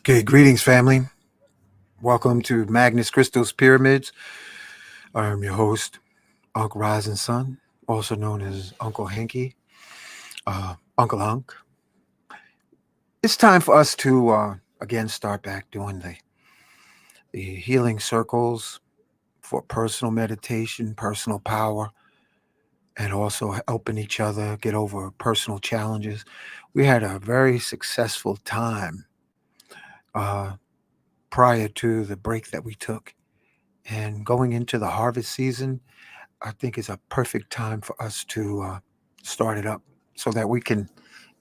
Okay, greetings, family. Welcome to Magnus Crystal's Pyramids. I'm your host, Uncle Rising Sun, also known as Uncle Hanky, Uncle Hunk. It's time for us to again start back doing the healing circles for personal meditation, personal power, and also helping each other get over personal challenges. We had a very successful time uh, prior to the break that we took, and going into the harvest season I think is a perfect time for us to start it up so that we can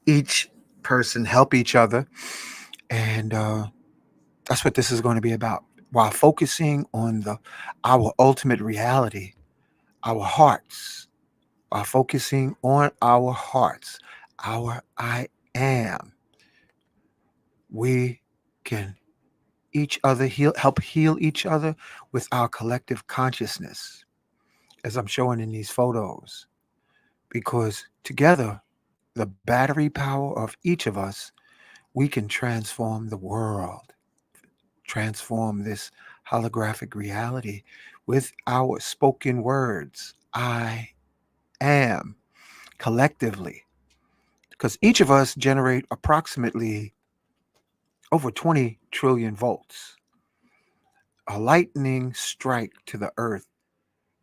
each person help each other. And that's what this is going to be about while focusing on our ultimate reality, our hearts, while focusing on our hearts, our I am. We can each other help heal each other with our collective consciousness, as I'm showing in these photos, because together the battery power of each of us, we can transform the world, transform this holographic reality with our spoken words. I am collectively, because each of us generate approximately over 20 trillion volts. A lightning strike to the earth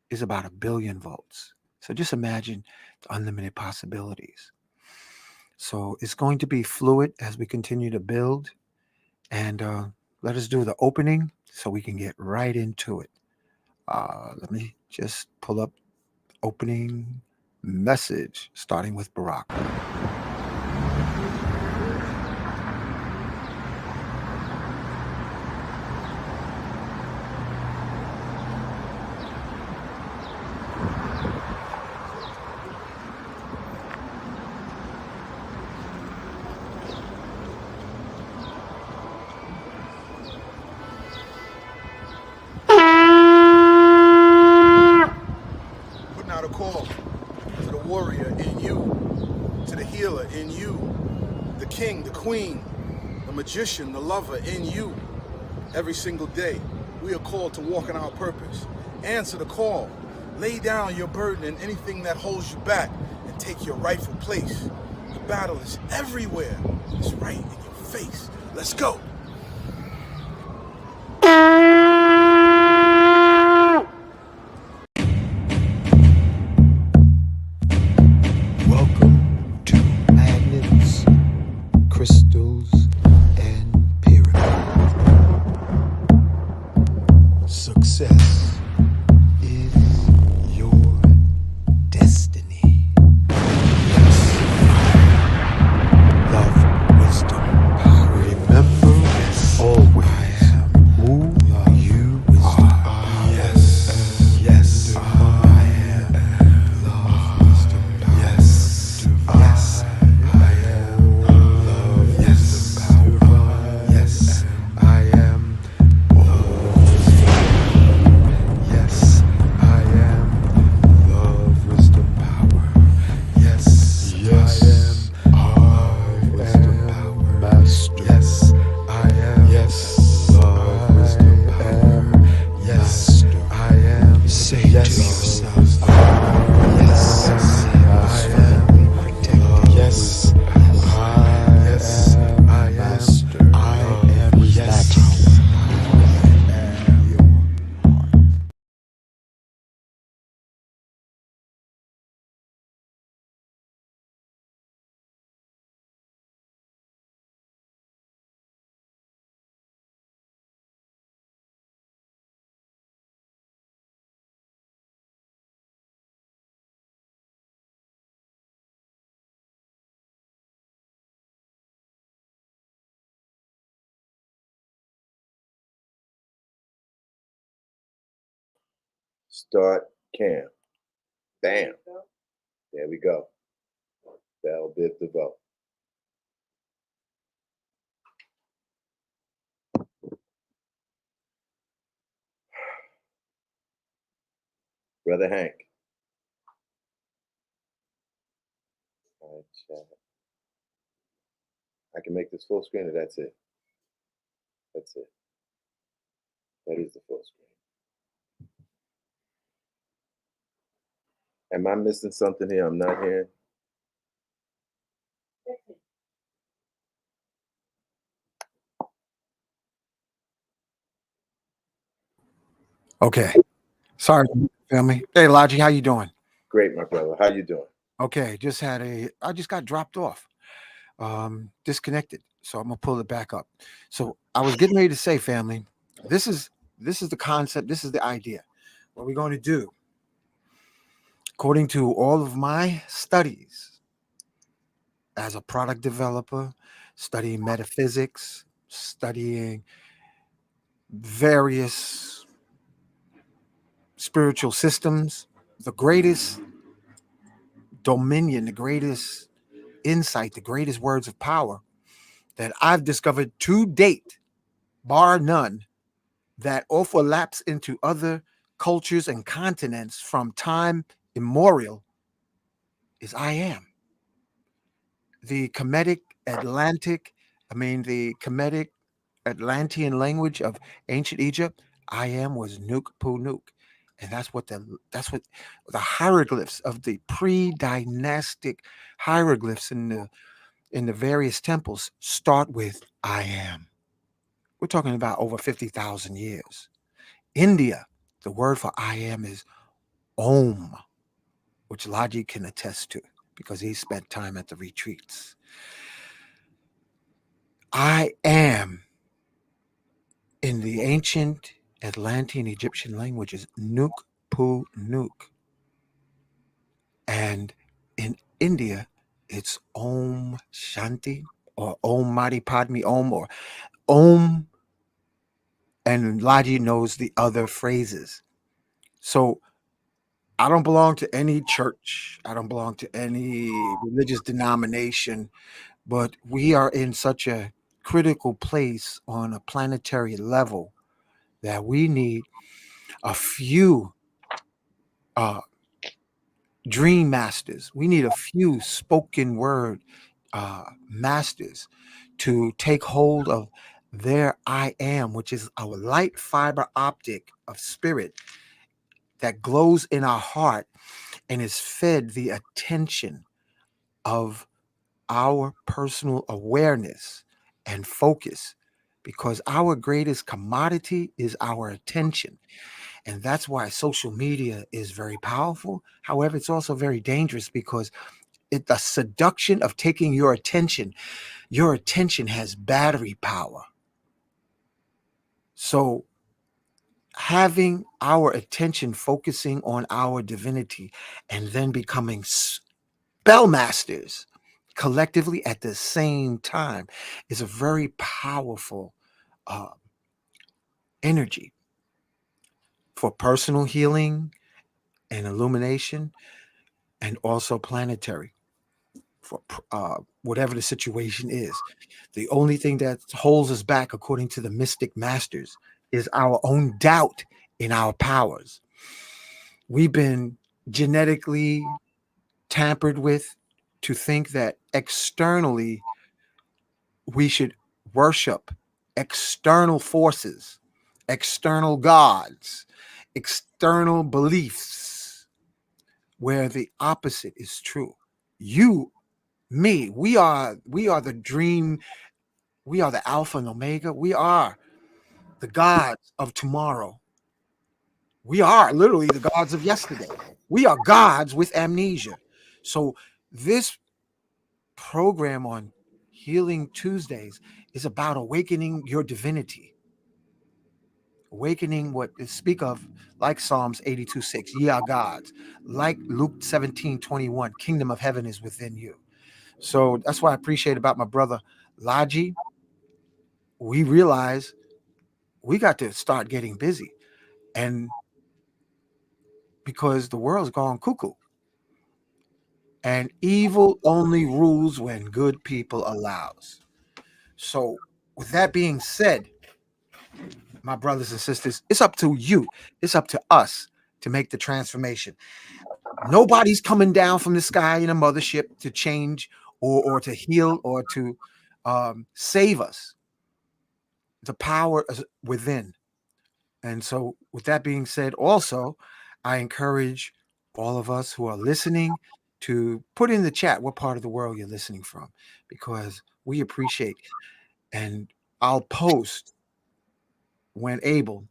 is about a billion volts. So just imagine the unlimited possibilities. So it's going to be fluid as we continue to build. And let us do the opening so we can get right into it. Let me just pull up opening message, starting with Barack. Putting out a call to the warrior in you, to the healer in you, the king, the queen, the magician, the lover in you. Every single day, we are called to walk in our purpose. Answer the call. Lay down your burden and anything that holds you back and take your rightful place. The battle is everywhere. It's right in your face. Let's go. Welcome to Magnets, Crystals, and Pyramids. Success is your destiny. Love, wisdom, power. Remember always who you are. Yes, yes, I am. Love, wisdom, power. Yes, yes, I am. Love, yes, power. Yes, I am. Love, yes, I am. Love, wisdom, power. Yes, yes, I am. Wisdom, power. Master. Yes, I am. Yes, love, wisdom, power. Yes, I am. Say yes, to yourself. Yes, I am. Protected. Yes, yes, I am. Master. I am. Yes. Start cam. Bam. There we go. Bell bid the vote. Brother Hank. All right, chat. I can make this full screen or that's it. That's it. That is the full screen. Am I missing something here? I'm not hearing. Okay. Sorry, family. Hey, Logi, how you doing? Great, my brother. How you doing? Okay, I just got dropped off, disconnected. So I'm gonna pull it back up. So I was getting ready to say, family, this is this is the concept, this is the idea. What we're going to do, according to all of my studies as a product developer, studying metaphysics, studying various spiritual systems, the greatest dominion, the greatest insight, the greatest words of power that I've discovered to date, bar none, that overlaps into other cultures and continents from time immemorial is I am. The Kemetic Atlantic, the Kemetic Atlantean language of ancient Egypt, I am was Nuk Pu Nuk. And that's what the hieroglyphs of the pre-dynastic hieroglyphs in the various temples start with I am. We're talking about over 50,000 years. India, the word for I am is Om, which Logic can attest to because he spent time at the retreats. I am in the ancient Atlantean Egyptian languages Nuk Pu Nuk. And in India, it's Om Shanti or Om Mani Padme Om or Om, and Laji knows the other phrases. So I don't belong to any church. I don't belong to any religious denomination, but we are in such a critical place on a planetary level that we need a few uh, dream masters. We need a few spoken word masters to take hold of their I am, which is our light fiber optic of spirit that glows in our heart and is fed the attention of our personal awareness and focus, because our greatest commodity is our attention. And that's why social media is very powerful. However, it's also very dangerous because the seduction of taking your attention has battery power. So having our attention focusing on our divinity and then becoming spellmasters collectively at the same time is a very powerful uh, energy for personal healing and illumination, and also planetary for whatever the situation is. The only thing that holds us back, according to the mystic masters, is our own doubt in our powers. We've been genetically tampered with to think that externally we should worship external forces, external gods, external beliefs, where the opposite is true. You, me, we are the dream, we are the alpha and omega, we are the gods of tomorrow. We are literally the gods of yesterday. We are gods with amnesia. So this program on Healing Tuesdays is about awakening your divinity, awakening what is speak of, like Psalms 82:6, ye are gods, like Luke 17:21, kingdom of heaven is within you. So that's what I appreciate about my brother Laji. We realize we got to start getting busy, and because the world's gone cuckoo, and evil only rules when good people allows. So with that being said, my brothers and sisters, it's up to you. It's up to us to make the transformation. Nobody's coming down from the sky in a mothership to change or to heal or to save us. the power is within. And so, with that being said, also, I encourage all of us who are listening to put in the chat what part of the world you're listening from, because we appreciate, and I'll post when able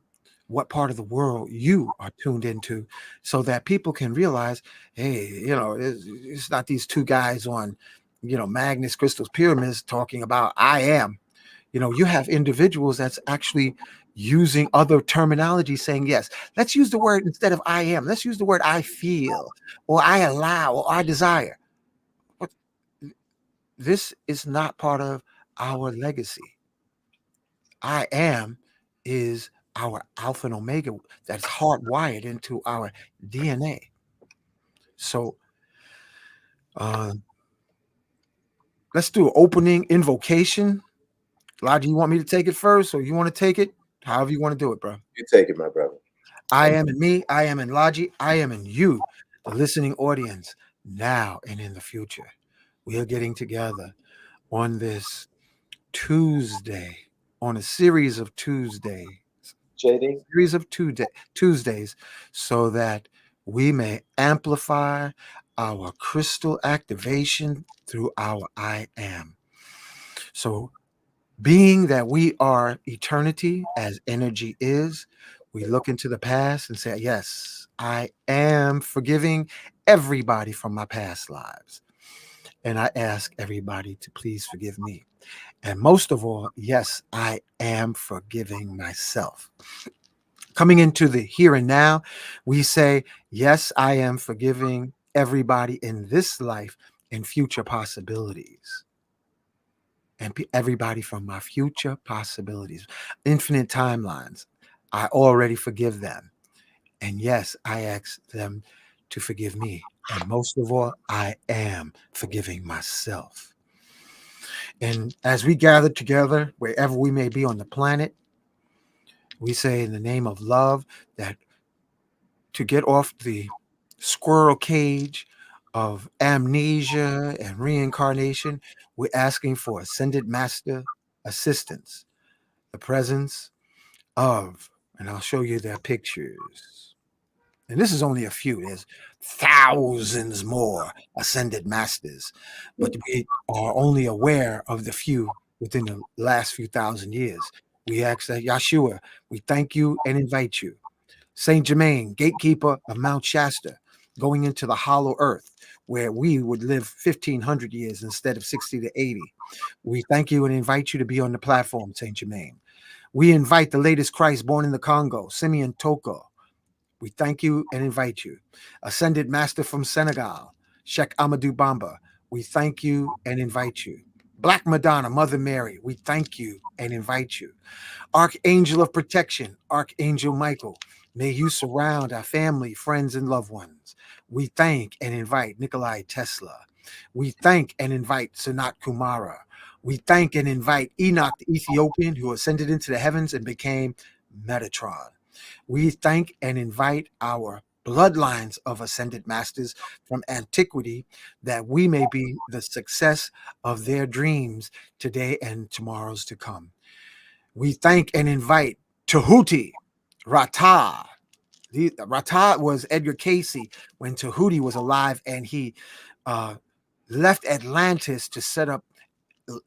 what part of the world you are tuned into, so that people can realize, hey, it's not these two guys on, Magnus Crystal's Pyramids talking about I am. You have individuals that's actually using other terminology, saying, yes, let's use the word instead of I am. Let's use the word I feel, or I allow, or I desire. But this is not part of our legacy. I am is our alpha and omega that's hardwired into our DNA. So uh, let's do an opening invocation. Lodge, you want me to take it first, or you want to take it? However you want to do it, bro. You take it, my brother. I am in me, I am in Logi, I am in you, the listening audience, now and in the future. We are getting together on this Tuesday, on a series of JD? Tuesdays, so that we may amplify our crystal activation through our I am. So, being that we are eternity as energy is, we look into the past and say, yes, I am forgiving everybody from my past lives. And I ask everybody to please forgive me. And most of all, yes, I am forgiving myself. Coming into the here and now, we say, yes, I am forgiving everybody in this life and future possibilities. And everybody from my future possibilities, infinite timelines. I already forgive them. And yes, I ask them to forgive me. And most of all, I am forgiving myself. And as we gather together, wherever we may be on the planet, we say in the name of love that to get off the squirrel cage of amnesia and reincarnation, we're asking for ascended master assistance, the presence of, and I'll show you their pictures. And this is only a few. There's thousands more ascended masters, but we are only aware of the few within the last few thousand years. We ask that Yahshua, we thank you and invite you. Saint Germain, gatekeeper of Mount Shasta, going into the hollow earth where we would live 1,500 years instead of 60 to 80. We thank you and invite you to be on the platform, Saint Germain. We invite the latest Christ born in the Congo, Simeon Toko. We thank you and invite you. Ascended Master from Senegal, Sheikh Amadou Bamba. We thank you and invite you. Black Madonna, Mother Mary, we thank you and invite you. Archangel of Protection, Archangel Michael, may you surround our family, friends, and loved ones. We thank and invite Nikolai Tesla. We thank and invite Sanat Kumara. We thank and invite Enoch the Ethiopian, who ascended into the heavens and became Metatron. We thank and invite our bloodlines of ascended masters from antiquity, that we may be the success of their dreams today and tomorrows to come. We thank and invite Tahuti, Rata. Rata was Edgar Casey when Tahuti was alive, and he uh, left Atlantis to set up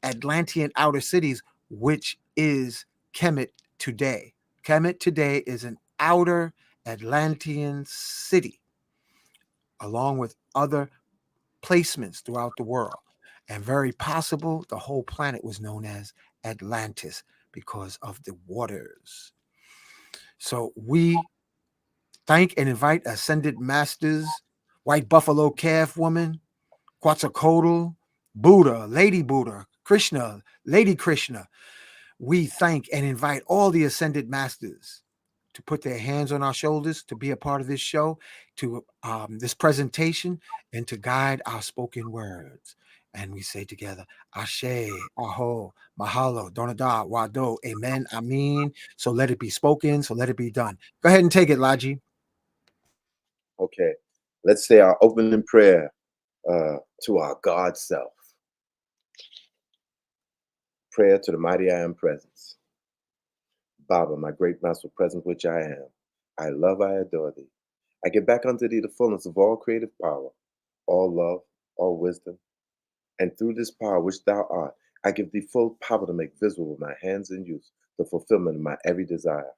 Atlantean outer cities, which is Kemet today. Kemet today is an outer Atlantean city, along with other placements throughout the world. And very possible the whole planet was known as Atlantis because of the waters. So we thank and invite ascended masters, white buffalo calf woman, Quetzalcoatl, Buddha, Lady Buddha, Krishna, Lady Krishna. We thank and invite all the ascended masters to put their hands on our shoulders, to be a part of this show, to this presentation, and to guide our spoken words. And we say together, Ashe, Aho, Mahalo, Donada, Wado, Amen, Amen. So let it be spoken, so let it be done. Go ahead and take it, Laji. Okay. Let's say our opening prayer to our God self. Prayer to the mighty I am presence. Baba, my great master presence which I am. I love, I adore thee. I give back unto thee the fullness of all creative power, all love, all wisdom. And through this power which thou art, I give thee full power to make visible with my hands and use the fulfillment of my every desire.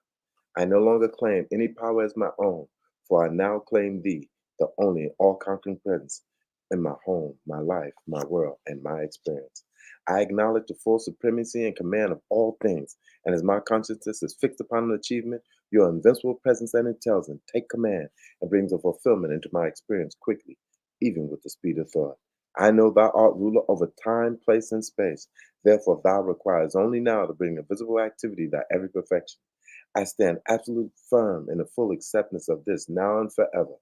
I no longer claim any power as my own, for I now claim thee, the only and all-conquering presence in my home, my life, my world, and my experience. I acknowledge the full supremacy and command of all things, and as my consciousness is fixed upon an achievement, your invincible presence and intelligence take command and brings a fulfillment into my experience quickly, even with the speed of thought. I know thou art ruler over time, place, and space. Therefore, thou requires only now to bring a visible activity thy every perfection. I stand absolute firm in the full acceptance of this now and forever,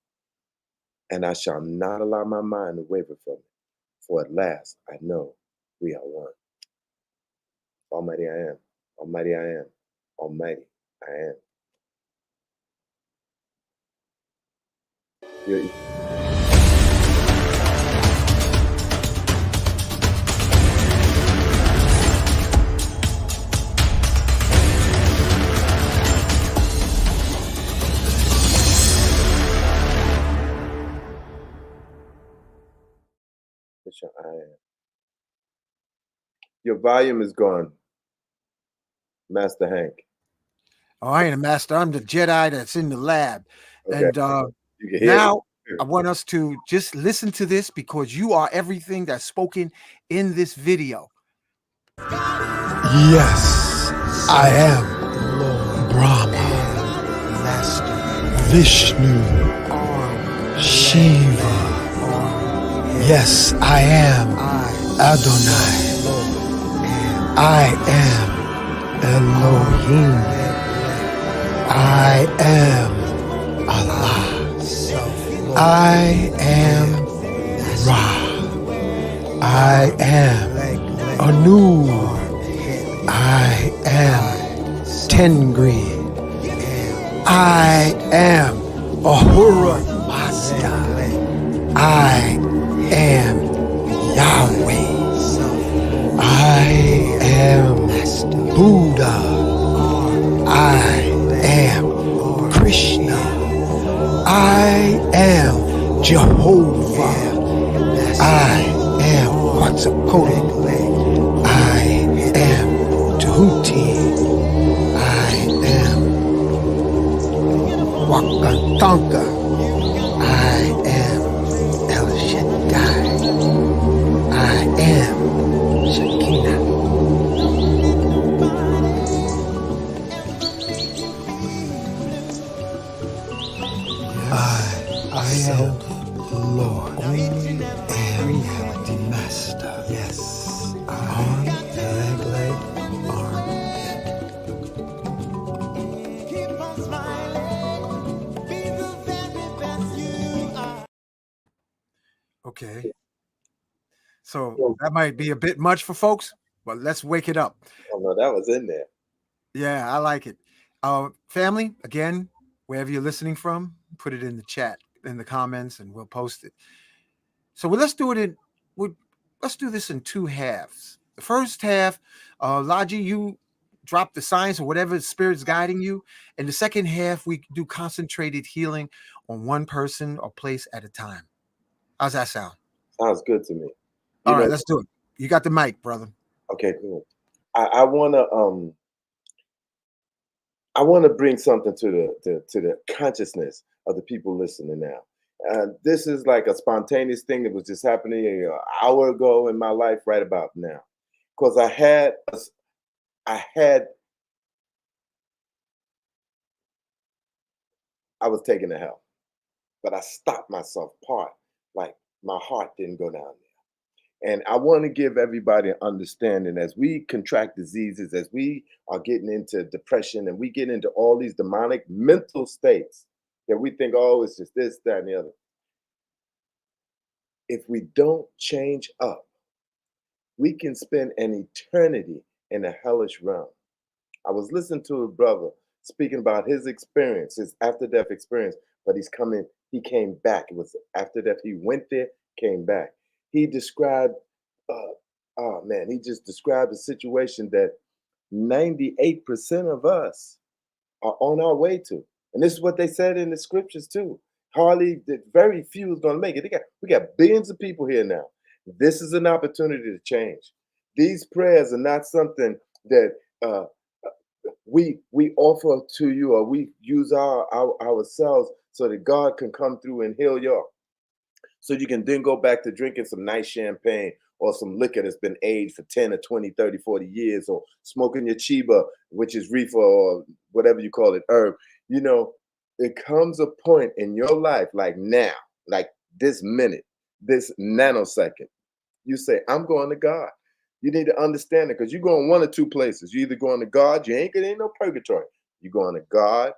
and I shall not allow my mind to waver from it, for at last I know we are one. Almighty I am, Almighty I am, Almighty I am. You're- I am. Your volume is gone, Master Hank. Oh, I ain't a master. I'm the Jedi that's in the lab. Okay, And you can hear now me. I want us to just listen to this because you are everything that's spoken in this video. Yes, I am Brahma, Vishnu, Shiva. Yes, I am Adonai. I am Elohim. I am Allah. I am Ra. I am Anu. I am Tengri. I am Ahura Mazda. I am Yahweh. I am Buddha. I am Krishna. I am Jehovah. I am Quetzalcoatl. I am Tahuti. I am Wakatanka. I am El Shaddai. I am Shekinah. I am Lord and Master. Yes, arm, leg, arm, head. Okay. So that might be a bit much for folks, but let's wake it up. Oh no, that was in there. Yeah, I like it. Family, again, wherever you're listening from, put it in the chat, in the comments, and we'll post it. So let's do it let's do this in two halves. The first half, Laji, you drop the science or whatever spirit's guiding you. And the second half, we do concentrated healing on one person or place at a time. How's that sound? Sounds good to me. All right, let's do it. You got the mic, brother. Okay, cool. I wanna bring something to the consciousness of the people listening now. This is like a spontaneous thing that was just happening an hour ago in my life, right about now. Because I was taking the help, but I stopped myself part, like my heart didn't go down there. And I want to give everybody an understanding as we contract diseases, as we are getting into depression and we get into all these demonic mental states that we think, oh, it's just this, that, and the other. If we don't change up, we can spend an eternity in a hellish realm. I was listening to a brother speaking about his experience, his after death experience, but he came back. It was after death. He went there, came back. He described, he just described a situation that 98% of us are on our way to. And this is what they said in the scriptures too. Very few is going to make it. We got billions of people here now. This is an opportunity to change. These prayers are not something that we offer to you, or we use ourselves so that God can come through and heal y'all. So you can then go back to drinking some nice champagne or some liquor that's been aged for 10 or 20, 30, 40 years, or smoking your chiba, which is reefer or whatever you call it, herb. You know, it comes a point in your life, like now, like this minute, this nanosecond, you say, I'm going to God. You need to understand it, because you're going one or two places. You either going to God, ain't no purgatory. You're going to God,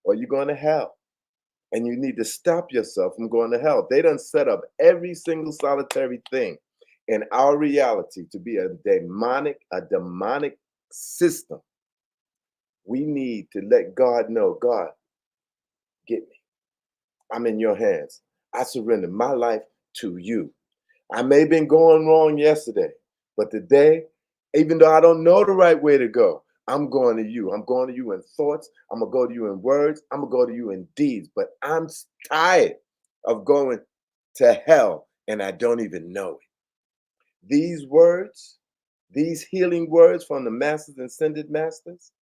or you're going to hell. And you need to stop yourself from going to hell. They done set up every single solitary thing in our reality to be a demonic system. We need to let God know, God, get me. I'm in your hands. I surrender my life to you. I may have been going wrong yesterday, but today, even though I don't know the right way to go, I'm going to you. I'm going to you in thoughts. I'm going to go to you in words. I'm going to go to you in deeds. But I'm tired of going to hell and I don't even know it. These words, these healing words from the masters and ascended masters,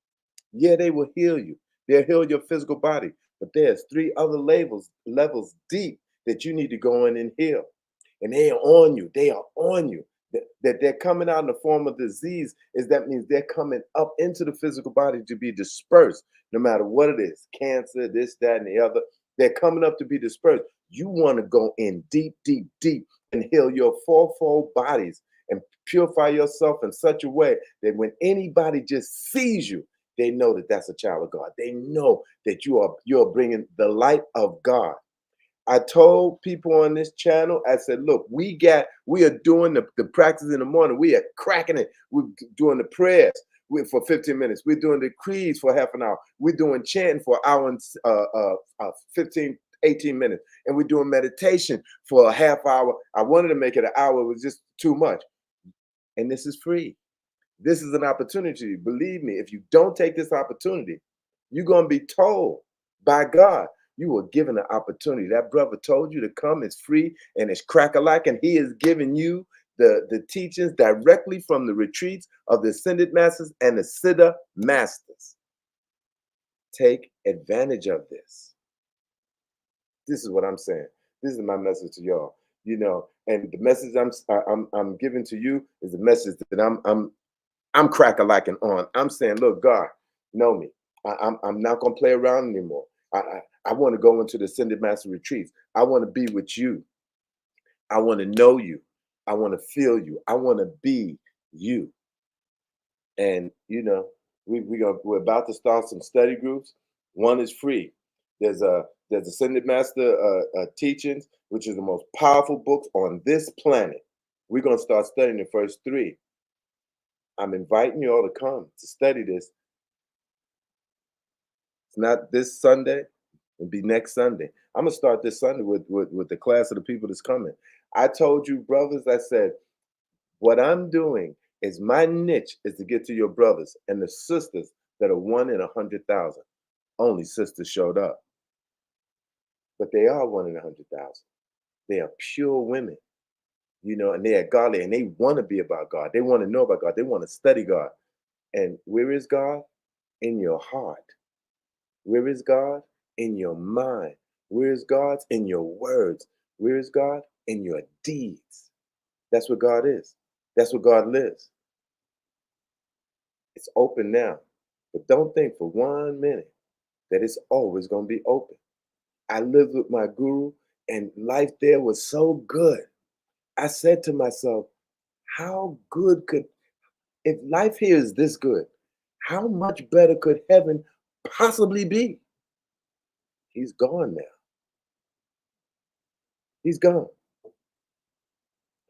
yeah, they will heal you. They'll heal your physical body. But there's 3 other levels deep that you need to go in and heal. And they are on you. They are on you. That they're coming out in the form of disease, that means they're coming up into the physical body to be dispersed, no matter what it is, cancer, this, that, and the other. They're coming up to be dispersed. You want to go in deep, deep, deep and heal your fourfold bodies and purify yourself in such a way that when anybody just sees you, they know that that's a child of God. They know that you're bringing the light of God. I told people on this channel, I said, look, we are doing the practice in the morning. We are cracking it. We're doing the prayers for 15 minutes. We're doing the creeds for half an hour. We're doing chanting for an hour and 15, 18 minutes. And we're doing meditation for a half hour. I wanted to make it an hour. It was just too much. And this is free. This is an opportunity. Believe me, if you don't take this opportunity, you're going to be told by God, you were given an opportunity. That brother told you to come. It's free and it's crack-a-lack, and he is giving you the teachings directly from the retreats of the Ascended Masters and the Siddha Masters. Take advantage of this. This is what I'm saying. This is my message to y'all. You know, and the message I'm giving to you is the message that I'm crack-a-lacking on. I'm saying, look, God, know me. I'm not gonna play around anymore. I want to go into the Ascended Master retreats. I want to be with you. I want to know you. I want to feel you. I want to be you. And you know, we're about to start some study groups. One is free. There's Ascended Master teachings, which is the most powerful books on this planet. We're gonna start studying the first 3. I'm inviting you all to come to study this. It's not this Sunday. It'll be next Sunday. I'm gonna start this Sunday with the class of the people that's coming. I told you, brothers, I said, what I'm doing is my niche is to get to your brothers and the sisters that are 1 in 100,000. Only sisters showed up. But they are 1 in 100,000. They are pure women, you know, and they are godly, and they want to be about God. They want to know about God. They want to study God. And where is God? In your heart. Where is God? In your mind. Where is God? In your words. Where is God? In your deeds. That's where God is. That's where God lives. It's open now. But don't think for 1 minute that it's always going to be open. I lived with my guru, and life there was so good. I said to myself, how good if life here is this good, how much better could heaven possibly be? He's gone now. He's gone.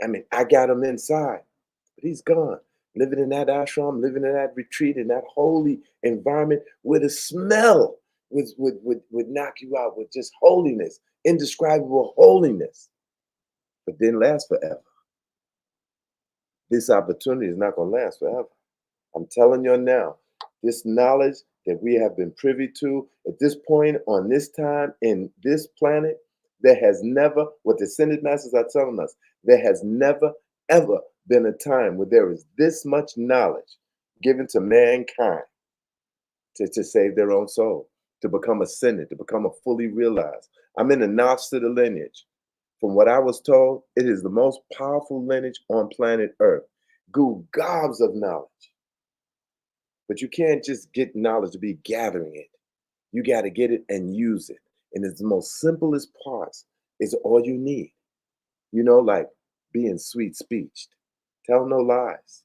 I mean, I got him inside, but he's gone. Living in that ashram, living in that retreat, in that holy environment where the smell would knock you out with just holiness, indescribable holiness, but didn't last forever. This opportunity is not going to last forever. I'm telling you now, this knowledge that we have been privy to at this point on this time in this planet. There has never, what the ascended masters are telling us, there has never, ever been a time where there is this much knowledge given to mankind to save their own soul, to become ascended, to become a fully realized. I'm in the notch to the lineage. From what I was told, it is the most powerful lineage on planet Earth. Gobs of knowledge. But you can't just get knowledge to be gathering it. You got to get it and use it. And it's the most simplest parts is all you need. You know, like being sweet speeched. Tell no lies.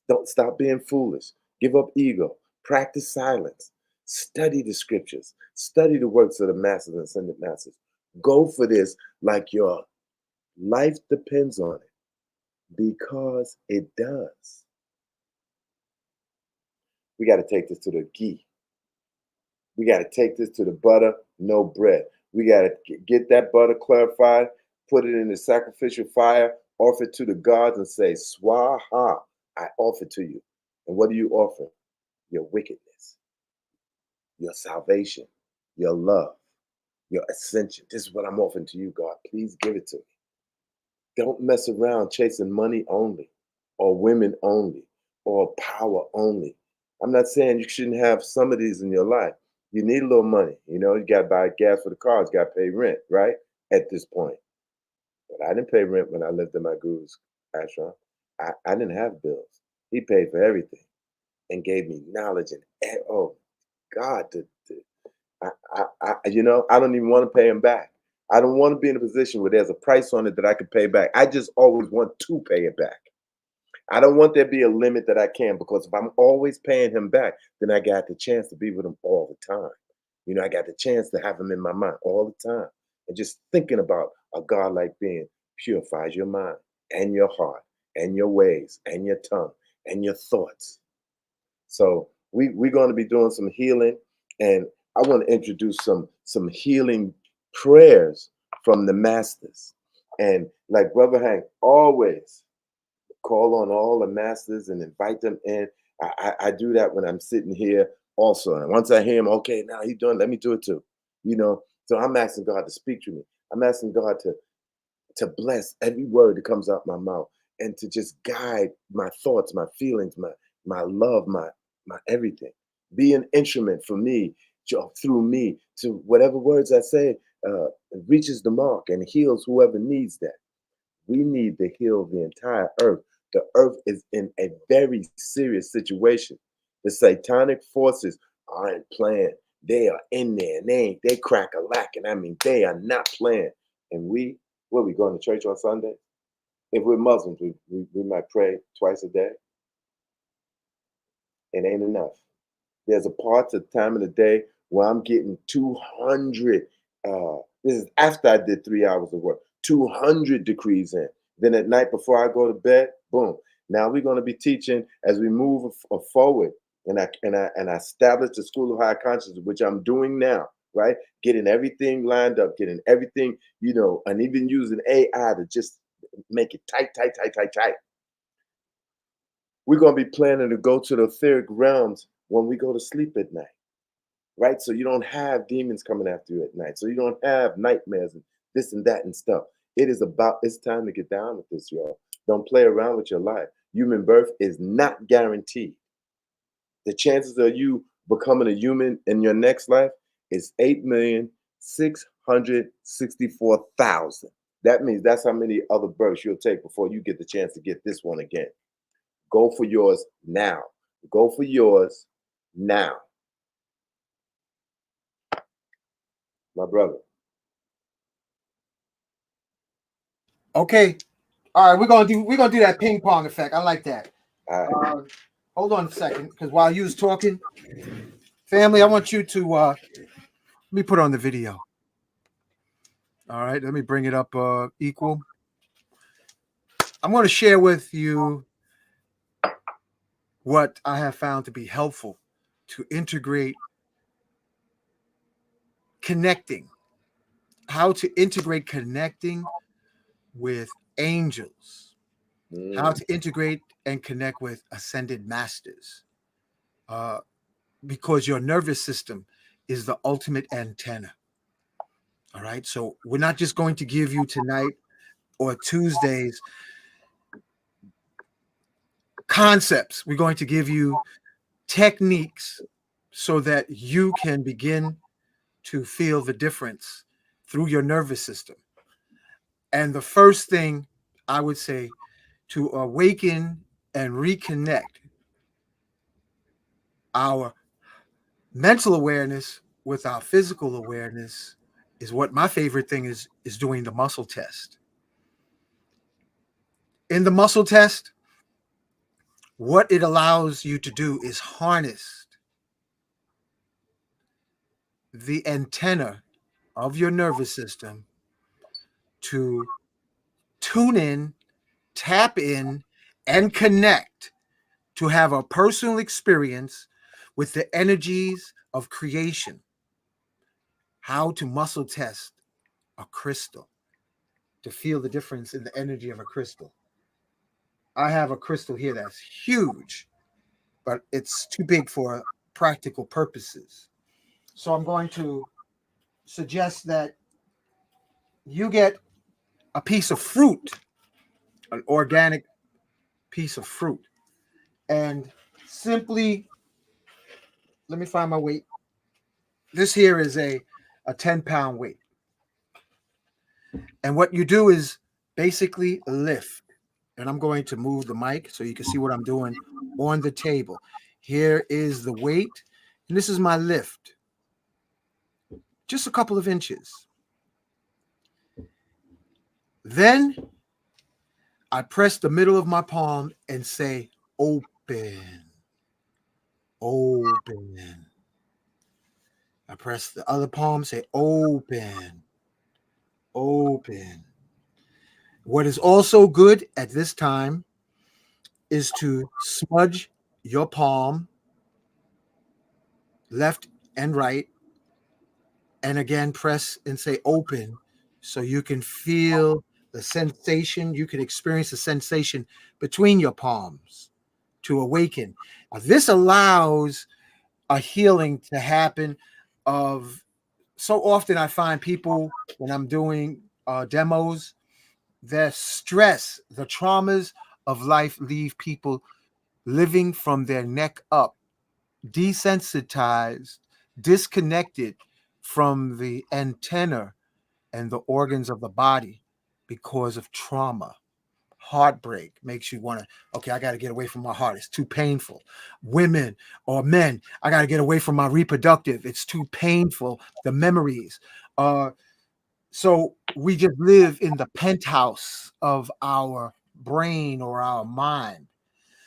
Don't stop being foolish. Give up ego. Practice silence. Study the scriptures. Study the works of the masters and ascended masters. Go for this like your life depends on it, because it does. We got to take this to the ghee. We got to take this to the butter, no bread. We got to get that butter clarified, put it in the sacrificial fire, offer it to the gods and say, Swaha, I offer to you. And what do you offer? Your wickedness, your salvation, your love, your ascension. This is what I'm offering to you, God. Please give it to me. Don't mess around chasing money only, or women only, or power only. I'm not saying you shouldn't have some of these in your life. You need a little money. You know, you got to buy gas for the cars, got to pay rent, right? At this point. But I didn't pay rent when I lived in my guru's ashram. I didn't have bills. He paid for everything and gave me knowledge. And oh, God, you know, I don't even want to pay him back. I don't want to be in a position where there's a price on it that I could pay back. I just always want to pay it back. I don't want there to be a limit that I can, because if I'm always paying him back, then I got the chance to be with him all the time. You know, I got the chance to have him in my mind all the time. And just thinking about a God-like being purifies your mind and your heart and your ways and your tongue and your thoughts. So we're going to be doing some healing, and I want to introduce some healing prayers from the masters. And like Brother Hank always call on all the masters and invite them in. I do that when I'm sitting here also. And once I hear him, okay, now he's doing, let me do it too. You know, so I'm asking God to speak to me. I'm asking God to bless every word that comes out my mouth, and to just guide my thoughts, my feelings, my love, my everything. Be an instrument for me, through me, to whatever words I say reaches the mark and heals whoever needs that. We need to heal the entire earth. The earth is in a very serious situation. The satanic forces aren't playing. They are in there, and they crack a lacking. I mean, they are not playing. And we going to church on Sunday? If we're Muslims, we might pray twice a day. It ain't enough. There's a part of the time of the day where I'm getting 200. This is after I did 3 hours of work. 200 decrees in. Then at night before I go to bed, boom. Now we're going to be teaching as we move forward, and I establish the School of Higher Consciousness, which I'm doing now, right? Getting everything lined up, getting everything, you know, and even using AI to just make it tight. We're going to be planning to go to the etheric realms when we go to sleep at night, right? So you don't have demons coming after you at night. So you don't have nightmares and this and that and stuff. It's time to get down with this, y'all. Don't play around with your life. Human birth is not guaranteed. The chances of you becoming a human in your next life is 8,664,000. That means that's how many other births you'll take before you get the chance to get this one again. Go for yours now. Go for yours now. My brother. Okay. All right, we're gonna do that ping pong effect. I like that. All right. Hold on a second, because while you was talking, family, I want you to let me put on the video. All right, let me bring it up equal. I'm going to share with you what I have found to be helpful to integrate connecting, how to integrate connecting with angels, how to integrate and connect with ascended masters. because your nervous system is the ultimate antenna. All right. So we're not just going to give you tonight or Tuesdays concepts. We're going to give you techniques so that you can begin to feel the difference through your nervous system. And the first thing I would say to awaken and reconnect our mental awareness with our physical awareness is what my favorite thing is doing the muscle test. In the muscle test, what it allows you to do is harness the antenna of your nervous system to tune in, tap in, and connect to have a personal experience with the energies of creation. How to muscle test a crystal to feel the difference in the energy of a crystal. I have a crystal here that's huge, but it's too big for practical purposes. So I'm going to suggest that you get a piece of fruit, an organic piece of fruit, and simply let me find my weight. This here is a 10-pound weight. And what you do is basically lift. And I'm going to move the mic so you can see what I'm doing on the table. Here is the weight, and this is my lift. Just a couple of inches. Then I press the middle of my palm and say, open, open. I press the other palm, say, open, open. What is also good at this time is to smudge your palm, left and right, and again press and say open so you can feel the sensation. You can experience the sensation between your palms to awaken. Now, this allows a healing to happen of so often I find people when I'm doing demos, their stress, the traumas of life leave people living from their neck up, desensitized, disconnected from the antenna and the organs of the body because of trauma. Heartbreak makes you want to, okay, I got to get away from my heart. It's too painful. Women or men, I got to get away from my reproductive. It's too painful. The memories. So we just live in the penthouse of our brain or our mind.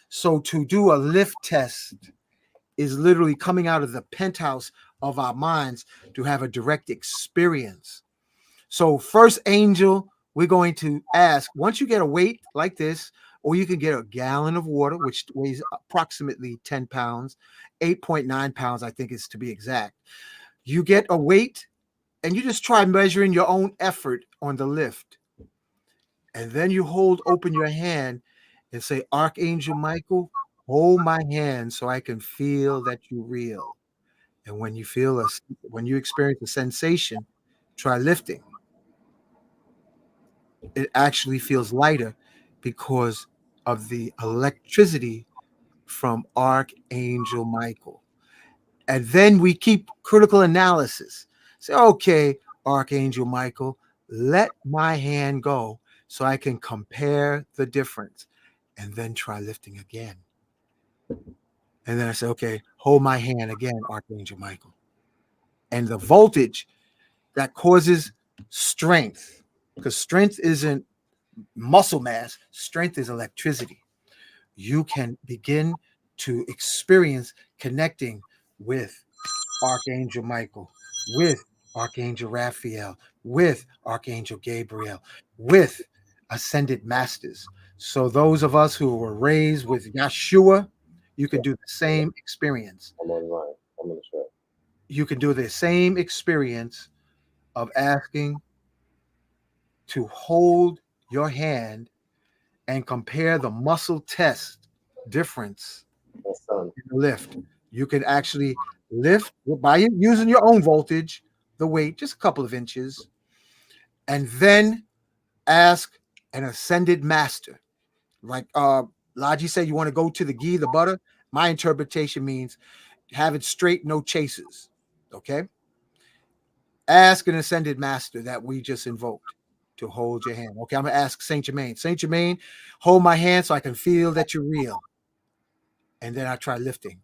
So to do a lift test is literally coming out of the penthouse of our minds to have a direct experience. So first angel, we're going to ask, once you get a weight like this, or you can get a gallon of water, which weighs approximately 10 pounds, 8.9 pounds, I think is to be exact. You get a weight and you just try measuring your own effort on the lift. And then you hold open your hand and say, Archangel Michael, hold my hand so I can feel that you're real. And when when you experience a sensation, try lifting. It actually feels lighter because of the electricity from Archangel Michael. And then we keep critical analysis. Say, okay, Archangel Michael, let my hand go so I can compare the difference. And then try lifting again. And then I say, okay, hold my hand again, Archangel Michael. And the voltage that causes strength, because strength isn't muscle mass, strength is electricity. You can begin to experience connecting with Archangel Michael, with Archangel Raphael, with Archangel Gabriel, with ascended masters. So those of us who were raised with Yeshua, you can do the same experience. I'm online. I'm on the track. You can do the same experience of asking to hold your hand and compare the muscle test difference My son. in the lift. You can actually lift by using your own voltage, the weight, just a couple of inches, and then ask an ascended master. Like Laji said, you want to go to the ghee, the butter. My interpretation means have it straight, no chases. Okay. Ask an ascended master that we just invoked to hold your hand. Okay, I'm gonna ask Saint Germain. Saint Germain, hold my hand so I can feel that you're real. And then I try lifting.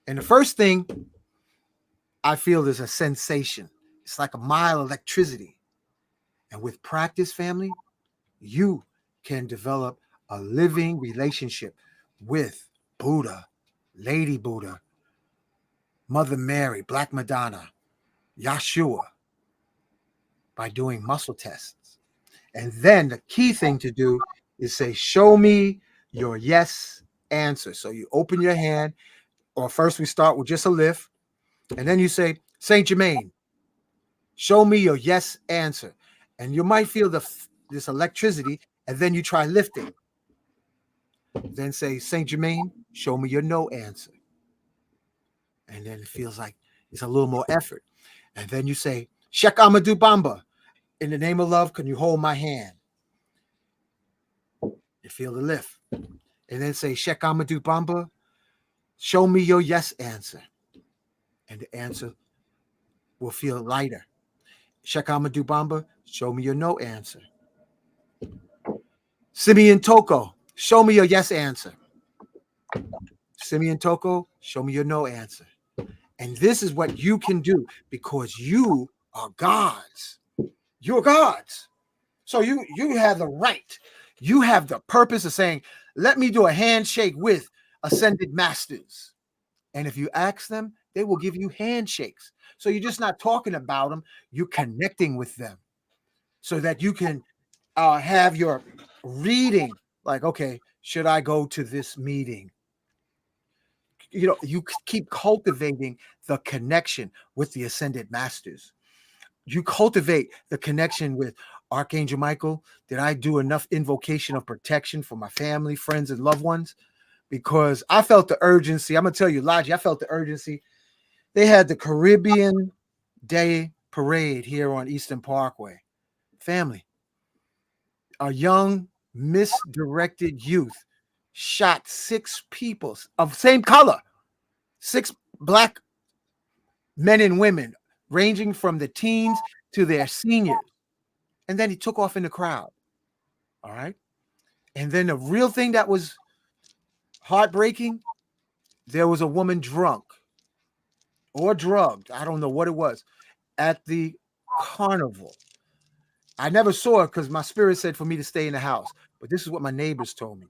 And the first thing I feel is a sensation. It's like a mild electricity. And with practice, family, you can develop a living relationship with Buddha, Lady Buddha, Mother Mary, Black Madonna, Yeshua by doing muscle tests. And then the key thing to do is say, show me your yes answer. So you open your hand, or first we start with just a lift, and then you say, Saint Germain, show me your yes answer. And you might feel this electricity, and then you try lifting. Then say, Saint Germain, show me your no answer. And then it feels like it's a little more effort. And then you say, Shek Amadou Bamba, in the name of love, can you hold my hand? You feel the lift. And then say, Shek Amadou Bamba, show me your yes answer. And the answer will feel lighter. Shek Amadou Bamba, show me your no answer. Simeon Toko, show me your yes answer. Simeon Toko, show me your no answer. And this is what you can do because you are gods. You're gods. So you have the right. You have the purpose of saying, let me do a handshake with ascended masters. And if you ask them, they will give you handshakes. So you're just not talking about them, you're connecting with them so that you can have your reading. Like, okay, should I go to this meeting? You know, you keep cultivating the connection with the ascended masters. You cultivate the connection with Archangel Michael. Did I do enough invocation of protection for my family, friends, and loved ones? Because I felt the urgency. I'm going to tell you, Logi, I felt the urgency. They had the Caribbean Day Parade here on Eastern Parkway. Family, a young, misdirected youth shot 6 people of same color, 6 black men and women, ranging from the teens to their seniors. And then he took off in the crowd. All right. And then the real thing that was heartbreaking, there was a woman drunk or drugged. I don't know what it was at the carnival. I never saw her because my spirit said for me to stay in the house. But this is what my neighbors told me.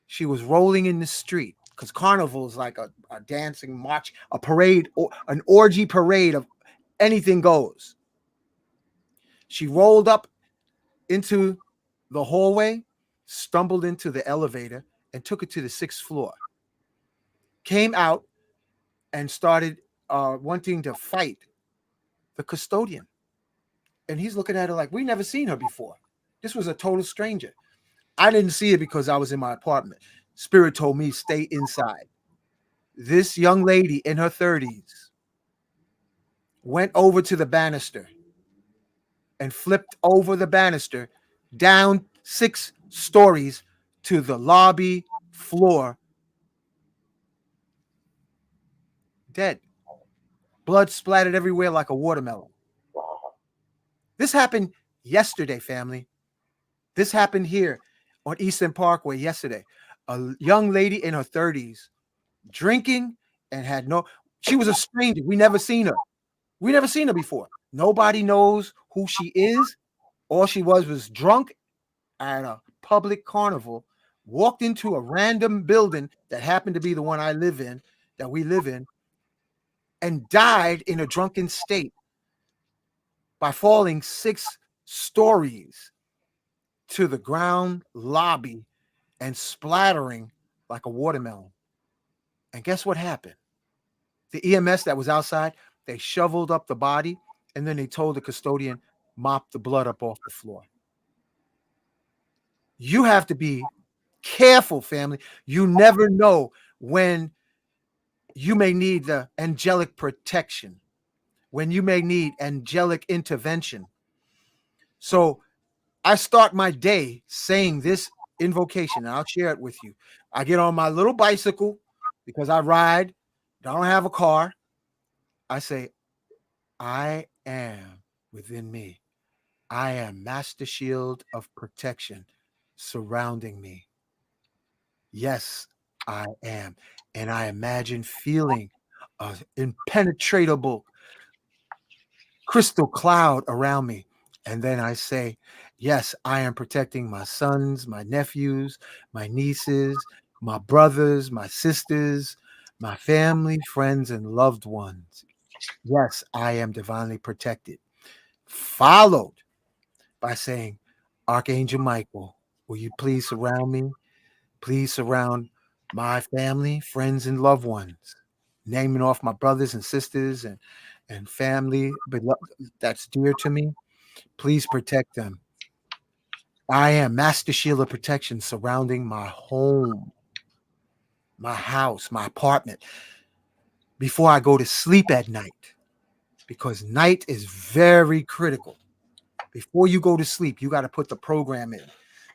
She was rolling in the street because carnival is like a dancing march, a parade, or an orgy parade of anything goes. She rolled up into the hallway, stumbled into the elevator, and took it to the 6th floor. Came out and started wanting to fight the custodian. And he's looking at her like, we never seen her before. This was a total stranger. I didn't see it because I was in my apartment. Spirit told me stay inside. This young lady in her 30s went over to the banister and flipped over the banister down 6 stories to the lobby floor, dead. Blood splattered everywhere like a watermelon. This happened yesterday, family. This happened here on Eastern Parkway yesterday. A young lady in her 30s drinking and had she was a stranger. We never seen her. We never seen her before. Nobody knows who she is. All she was drunk at a public carnival, walked into a random building that happened to be the one I live in, that we live in, and died in a drunken state by falling 6 stories to the ground lobby and splattering like a watermelon. And guess what happened? The EMS that was outside, they shoveled up the body, and then they told the custodian, mop the blood up off the floor. You have to be careful, family. You never know when you may need the angelic protection, when you may need angelic intervention. So I start my day saying this invocation, and I'll share it with you. I get on my little bicycle because I ride, I don't have a car. I say, I am within me. I am master shield of protection surrounding me. Yes, I am. And I imagine feeling an impenetrable crystal cloud around me. And then I say, yes, I am protecting my sons, my nephews, my nieces, my brothers, my sisters, my family, friends, and loved ones. Yes, I am divinely protected. Followed by saying, Archangel Michael, will you please surround me? Please surround my family, friends, and loved ones. Naming off my brothers and sisters and family that's dear to me. Please protect them. I am Master Shield of Protection surrounding my home, my house, my apartment before I go to sleep at night, because night is very critical. Before you go to sleep, you got to put the program in.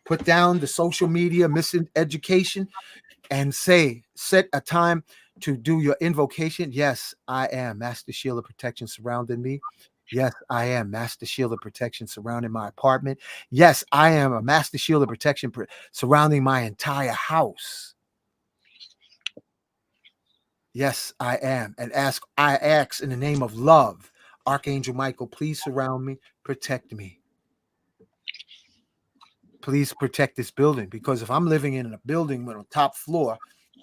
Put down the social media miseducation and set a time to do your invocation. Yes, I am Master Shield of Protection surrounding me. Yes, I am Master Shield of Protection surrounding my apartment. Yes, I am a Master Shield of Protection surrounding my entire house. Yes, I am. And I ask in the name of love, Archangel Michael, please surround me, protect me. Please protect this building, because if I'm living in a building with a top floor,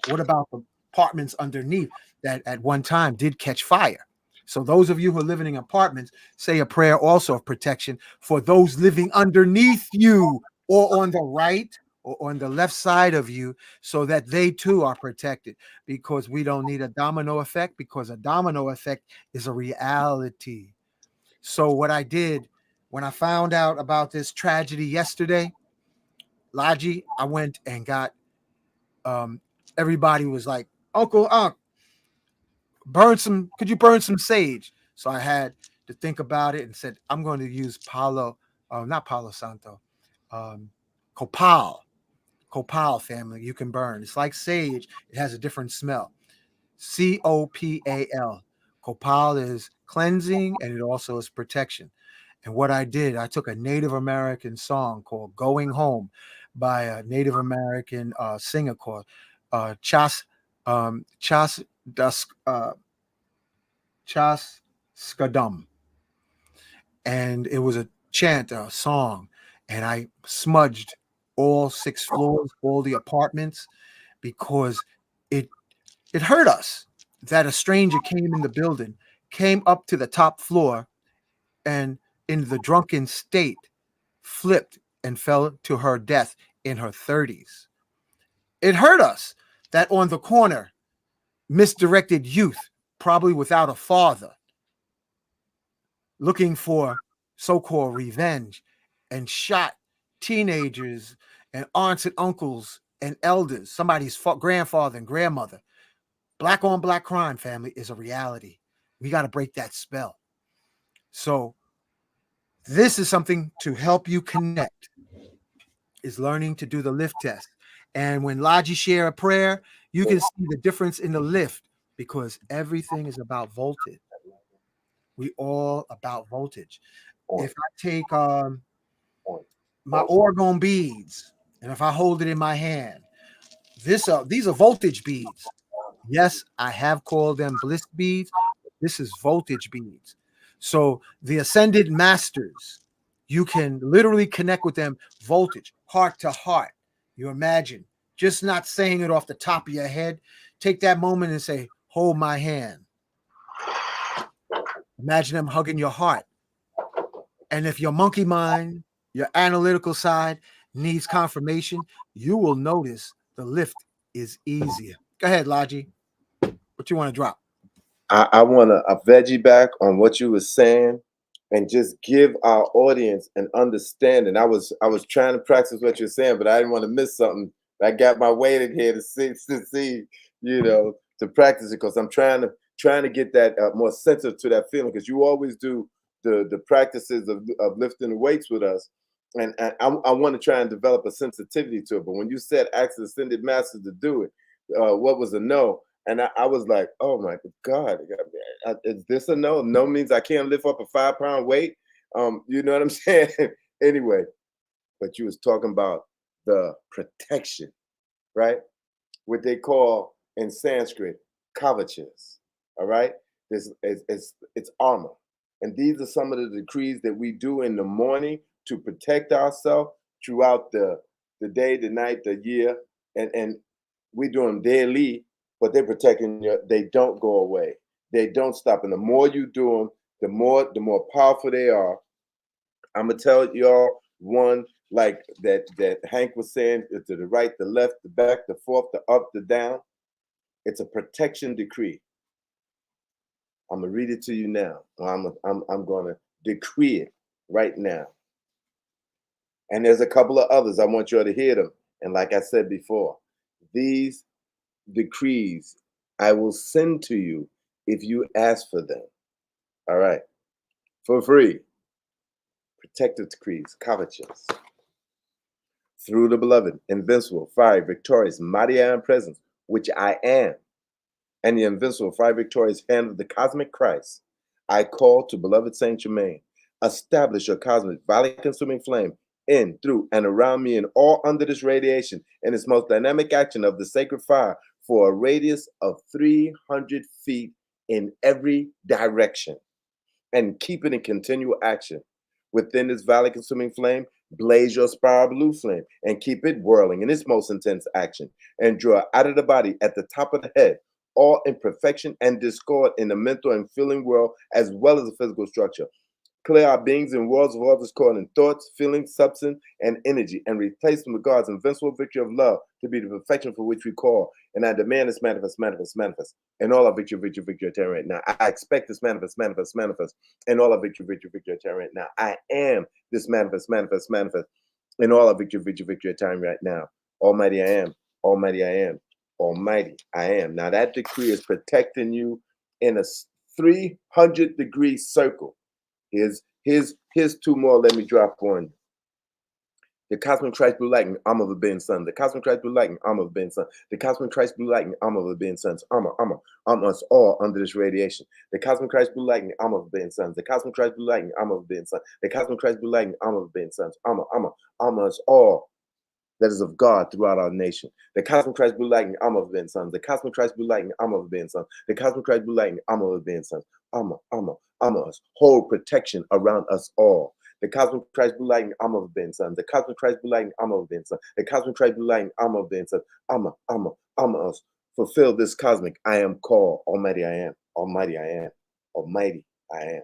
what about the apartments underneath that at one time did catch fire? So those of you who are living in apartments, say a prayer also of protection for those living underneath you or on the right or on the left side of you, so that they too are protected, because we don't need a domino effect, because a domino effect is a reality. So what I did when I found out about this tragedy yesterday, Laji, I went and got um everybody was like, Uncle burn some, could you burn some sage? So I had to think about it and said, I'm going to use not Palo Santo, um Copal. Copal family you can burn. It's like sage, it has a different smell. Copal. Copal is cleansing and it also is protection. And what I did, I took a Native American song called Going Home by a Native American singer called Chas Chas Dusk Chas Skadum. And it was a chant, a song. And I smudged all 6 floors, all the apartments, because it it hurt us that a stranger came in the building, came up to the top floor, and in the drunken state flipped and fell to her death in her 30s. It hurt us that on the corner, misdirected youth, probably without a father, looking for so-called revenge, and shot teenagers and aunts and uncles and elders, somebody's grandfather and grandmother. Black on black crime, family, is a reality. We got to break that spell. So this is something to help you connect, is learning to do the lift test. And when Laji share a prayer, you can see the difference in the lift, because everything is about voltage. We all about voltage. If I take my orgone beads, and if I hold it in my hand, these are voltage beads. Yes, I have called them bliss beads. This is voltage beads. So the ascended masters, you can literally connect with them voltage, heart to heart. You imagine, just not saying it off the top of your head. Take that moment and say, hold my hand. Imagine them hugging your heart. And if your monkey mind, your analytical side needs confirmation, you will notice the lift is easier. Go ahead, Laji. What you want to drop? I want a veggie back on what you were saying, and just give our audience an understanding. I was trying to practice what you're saying, but I didn't want to miss something. I got my weight in here to see, you know, to practice it, because I'm trying to get that more sensitive to that feeling, because you always do the practices of lifting the weights with us, and I want to try and develop a sensitivity to it. But when you said ask the ascended masters to do it, what was a no? And I was like, oh my God, is this a no? No means I can't lift up a 5-pound weight. You know what I'm saying? Anyway, but you was talking about the protection, right? What they call in Sanskrit kavachas. All right, this is it's armor, and these are some of the decrees that we do in the morning to protect ourselves throughout the day, the night, the year, and we do them daily. But they're protecting you. They don't go away. They don't stop. And the more you do them, the more powerful they are. I'm gonna tell y'all one like that Hank was saying, to the right, the left, the back, the forth, the up, the down. It's a protection decree. I'm gonna read it to you now. I'm gonna decree it right now. And there's a couple of others. I want you all to hear them. And like I said before, these decrees I will send to you if you ask for them. All right, for free. Protective decrees, kavachas. Through the beloved, invincible, fire, victorious, mighty I am presence, which I am, and the invincible, fire, victorious hand of the cosmic Christ, I call to beloved Saint Germain, establish your cosmic, valley consuming flame in, through, and around me and all under this radiation in its most dynamic action of the sacred fire for a radius of 300 feet in every direction, and keep it in continual action. Within this valley consuming flame, blaze your spiral blue flame and keep it whirling in its most intense action, and draw out of the body at the top of the head all imperfection and discord in the mental and feeling world as well as the physical structure. Clear our beings and worlds of all discord in thoughts, feelings, substance, and energy, and replace them with God's invincible victory of love to be the perfection for which we call. And I demand this manifest, manifest, manifest. And all our victory, victory, victory, attain right now. I expect this manifest, manifest, manifest. And all our victory, victory, victory, attain right now. I am this manifest, manifest, manifest. And all our victory, victory, victory, attain right now. Almighty I am. Almighty I am. Almighty I am. Now that decree is protecting you in a 300-degree circle. Here's two more. Let me drop one. The cosmic Christ blue lightning, armor of the Ben Son. The cosmic Christ blue lightning, armor of the Ben Son. The cosmic Christ blue lightning, armor of the Ben Sons. Armor us all under this radiation. The cosmic Christ blue lightning, armor of the Ben Sons. The cosmic Christ blue lightning, armor of the Ben Sons. The cosmic Christ blue lightning, armor of the Ben Sons. Armor us all that is of God throughout our nation. The cosmic Christ blue lightning, armor of the Ben Sons. The cosmic Christ blue lightning, armor of the Ben Sons. The cosmic Christ blue lightning, armor of the Ben Sons. Armor us. Hold protection around us all. The cosmic Christ blue lightning, armor of the Ben Sons. The cosmic Christ blue lightning, armor of the Ben Sons. The cosmic Christ blue lightning, armor of the Ben Sons. Armor us. Fulfill this cosmic I am called. Almighty I am. Almighty I am. Almighty I am.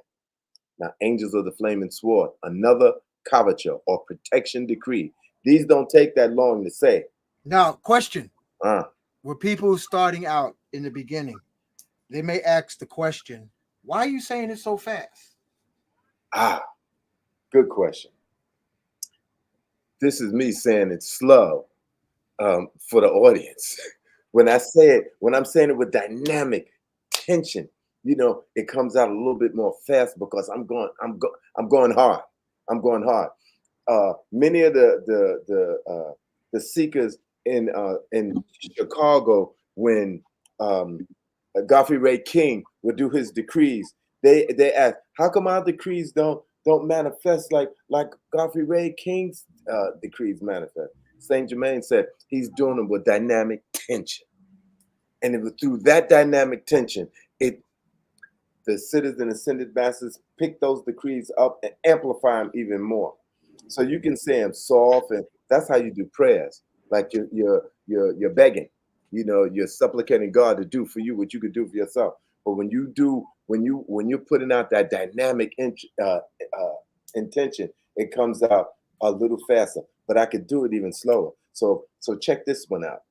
Now, angels of the flaming sword, another kavacha or protection decree. These don't take that long to say. Now, question. Were people starting out in the beginning, they may ask the question, why are you saying it so fast? Good question. This is me saying it slow for the audience. When I'm saying it with dynamic tension, it comes out a little bit more fast because I'm going hard. I'm going hard. Many of the seekers in Chicago, when Godfrey Ray King would do his decrees, they ask, how come our decrees don't manifest like Godfrey Ray King's decrees manifest? Saint Germain said he's doing them with dynamic tension, and it was through that dynamic tension, the sitters and ascended masters pick those decrees up and amplify them even more. So you can say them soft, and that's how you do prayers. Like you're begging, you're supplicating God to do for you what you could do for yourself. But when you're putting out that dynamic intention, it comes out a little faster. But I could do it even slower. So check this one out.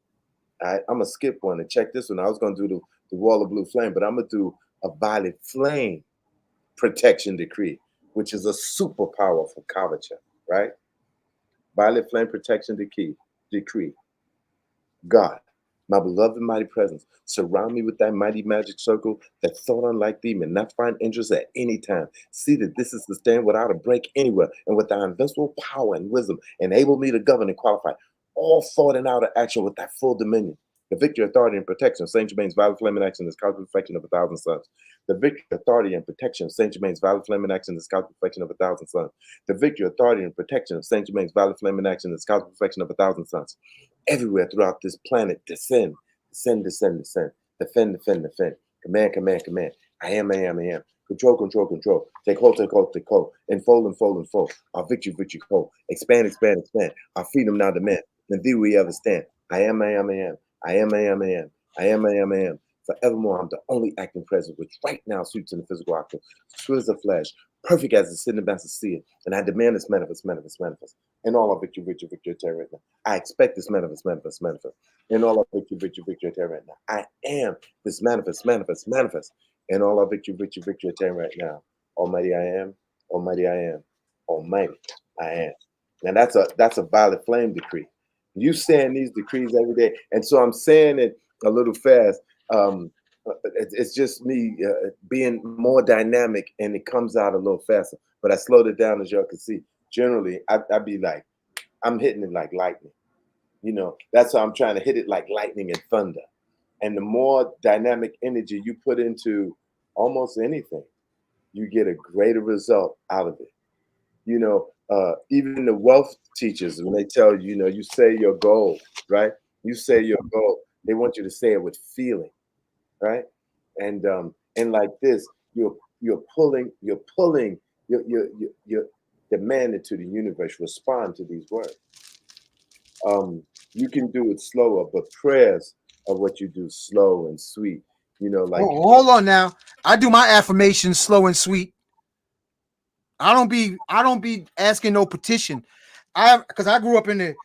I'm gonna skip one and check this one. I was gonna do the wall of blue flame, but I'm gonna do a violet flame protection decree, which is a super powerful kavacha, right? Violet flame protection decree. God, My beloved mighty presence, surround me with thy mighty magic circle, that thought unlike thee may not find interest at any time. See that this is to stand without a break anywhere, and with thy invincible power and wisdom, enable me to govern and qualify all thought and outer action with thy full dominion. The victory, authority, and protection of Saint Germain's violet flame in action is cosmic perfection of 1,000 suns. The victory, authority, and protection of Saint Germain's violet flame in action is cosmic perfection of 1,000 suns. The victory, authority, and protection of Saint Germain's violet flame in action is cosmic perfection of 1,000 suns. Everywhere throughout this planet, descend, descend, descend, descend, defend, defend, defend, command, command, command. I am, I am, I am. Control, control, control. Take hold, take hold, take hold. Enfold, enfold, enfold. Our victory, victory, hold. Expand, expand, expand. Our freedom now demand. And thee we ever stand. I am, I am, I am. I am, I am, I am. I am, I am, I am. Forevermore, I'm the only acting presence, which right now suits in the physical octave, swift as a flash, perfect as the sitting master see it. And I demand this manifest, manifest, manifest. In all our victory, victory, victory, terror right now. I expect this manifest, manifest, manifest. In all our victory, victory, victory, terror right now. I am this manifest, manifest, manifest. In all our victory, victory, victory, terror right now. Almighty I am, almighty I am, almighty I am. Now that's a violet flame decree. You saying these decrees every day, and so I'm saying it a little fast. It's just me being more dynamic, and it comes out a little faster. But I slowed it down, as y'all can see. Generally, I'd be like, I'm hitting it like lightning. You know, that's how I'm trying to hit it like lightning and thunder. And the more dynamic energy you put into almost anything, you get a greater result out of it. You know, even the wealth teachers, when they tell you, you know, you say your goal, right? You say your goal. They want you to say it with feeling, right? And like this, you're pulling, you're demanding to the universe respond to these words. You can do it slower, but prayers are what you do slow and sweet. You know, like hold on now. I do my affirmations slow and sweet. I don't be asking no petition. Because I grew up in the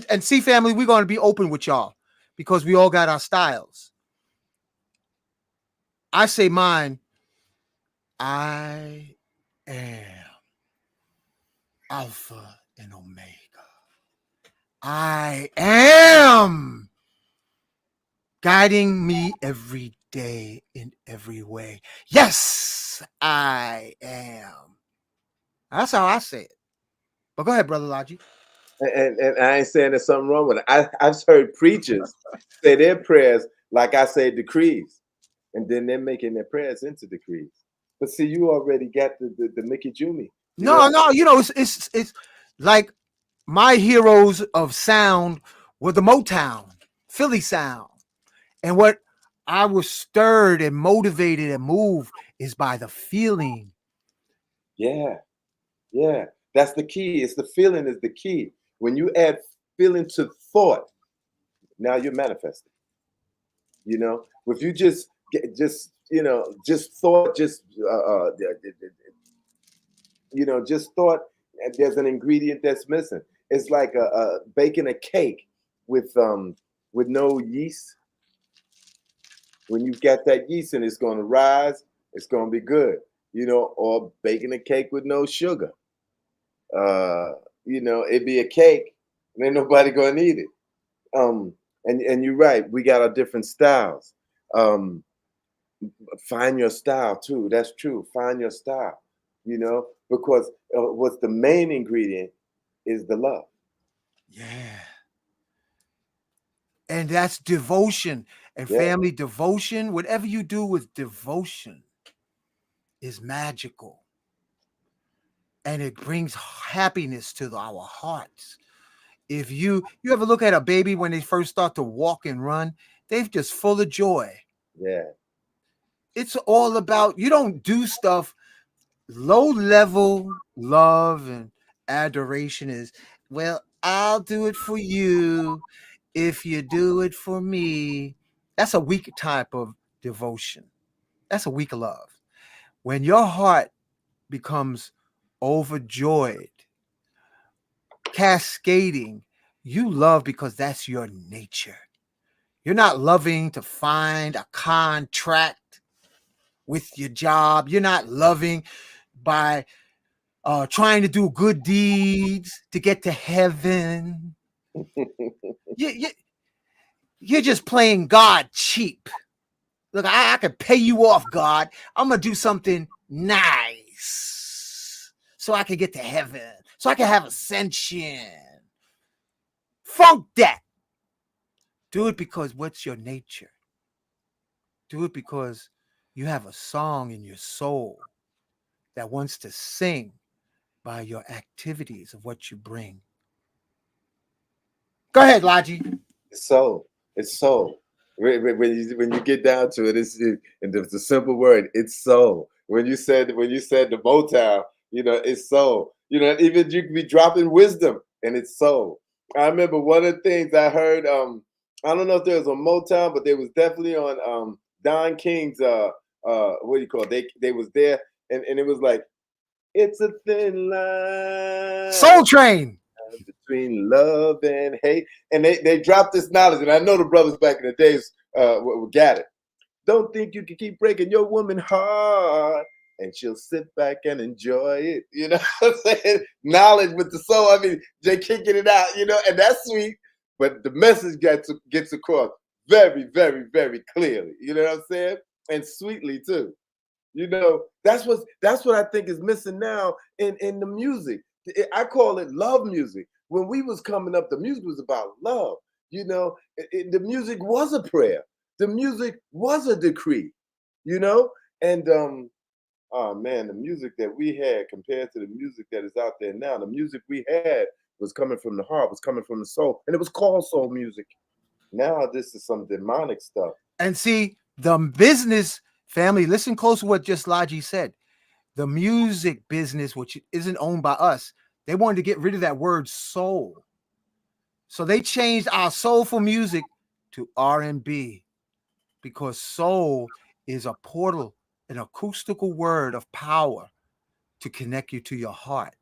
and see family, we're gonna be open with y'all because we all got our styles. I say mine. I am Alpha and Omega. I am guiding me every day in every way. Yes, I am. That's how I say it. But go ahead, Brother Logic. and I ain't saying there's something wrong with it. I've heard preachers say their prayers like I say decrees, and then they're making their prayers into decrees. But see, you already got the Mickey Jumi. No, you know, it's like my heroes of sound were the Motown, Philly sound. And what I was stirred and motivated and moved is by the feeling. Yeah, yeah. That's the key. It's the feeling is the key. When you add feeling to thought, now you're manifesting. You know, if you just thought, just thought there's an ingredient that's missing. It's like baking a cake with no yeast. When you've got that yeast and it's going to rise, it's going to be good. You know, or baking a cake with no sugar. It'd be a cake, and ain't nobody gonna eat it. And you're right, we got our different styles. Find your style too. That's true. Find your style. Because what's the main ingredient is the love. Yeah. And that's devotion and family devotion. Whatever you do with devotion is magical. And it brings happiness to our hearts. If you ever look at a baby when they first start to walk and run, they're just full of joy. Yeah. It's all about, you don't do stuff. Low level love and adoration is, well, I'll do it for you if you do it for me. That's a weak type of devotion. That's a weak love. When your heart becomes overjoyed, cascading, you love because that's your nature. You're not loving to find a contract with your job. You're not loving by trying to do good deeds to get to heaven. You're just playing God cheap. Look, I could pay you off, God. I'm gonna do something nice so I can get to heaven, so I can have ascension. Funk that. Do it because what's your nature? Do it because you have a song in your soul that wants to sing by your activities of what you bring. Go ahead, Logi. It's soul. It's soul. When you get down to it, and it's a simple word. It's soul. When you said the Motown, it's soul. Even you can be dropping wisdom, and it's soul. I remember one of the things I heard. I don't know if there was on Motown, but they was definitely on Don King's. What do you call it? They was there, and it was like, it's a thin line Soul Train. between love and hate. And they dropped this knowledge. And I know the brothers back in the days got it. Don't think you can keep breaking your woman heart and she'll sit back and enjoy it. You know what I'm saying? Knowledge with the soul. I mean, they kicking it out, and that's sweet. But the message gets across very, very, very clearly. You know what I'm saying? And sweetly too. That's what I think is missing now in the music. I call it love music. When we was coming up, the music was about love. The music was a prayer. The music was a decree. And oh man, the music that we had compared to the music that is out there now, the music we had was coming from the heart, was coming from the soul, and it was called soul music. Now this is some demonic stuff. And see, the business family, listen close to what just Logi said. The music business, which isn't owned by us, they wanted to get rid of that word soul. So they changed our soulful music to R&B because soul is a portal, an acoustical word of power to connect you to your heart.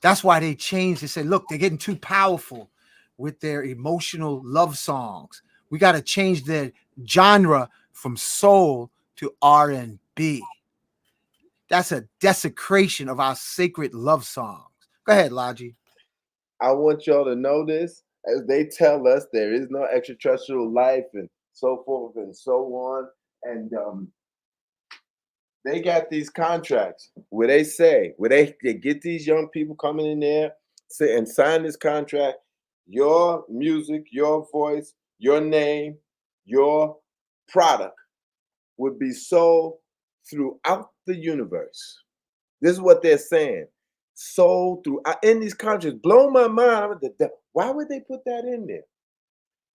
That's why they changed. They said, look, they're getting too powerful with their emotional love songs. We got to change the genre from soul to R&B. That's a desecration of our sacred love songs. Go ahead, Logi. I want y'all to know this. As they tell us, there is no extraterrestrial life and so forth and so on. And they got these contracts where they get these young people coming in there and sign this contract. Your music, your voice, your name, your product would be sold throughout the universe. This is what they're saying. Sold through in these contracts. Blow my mind. Why would they put that in there?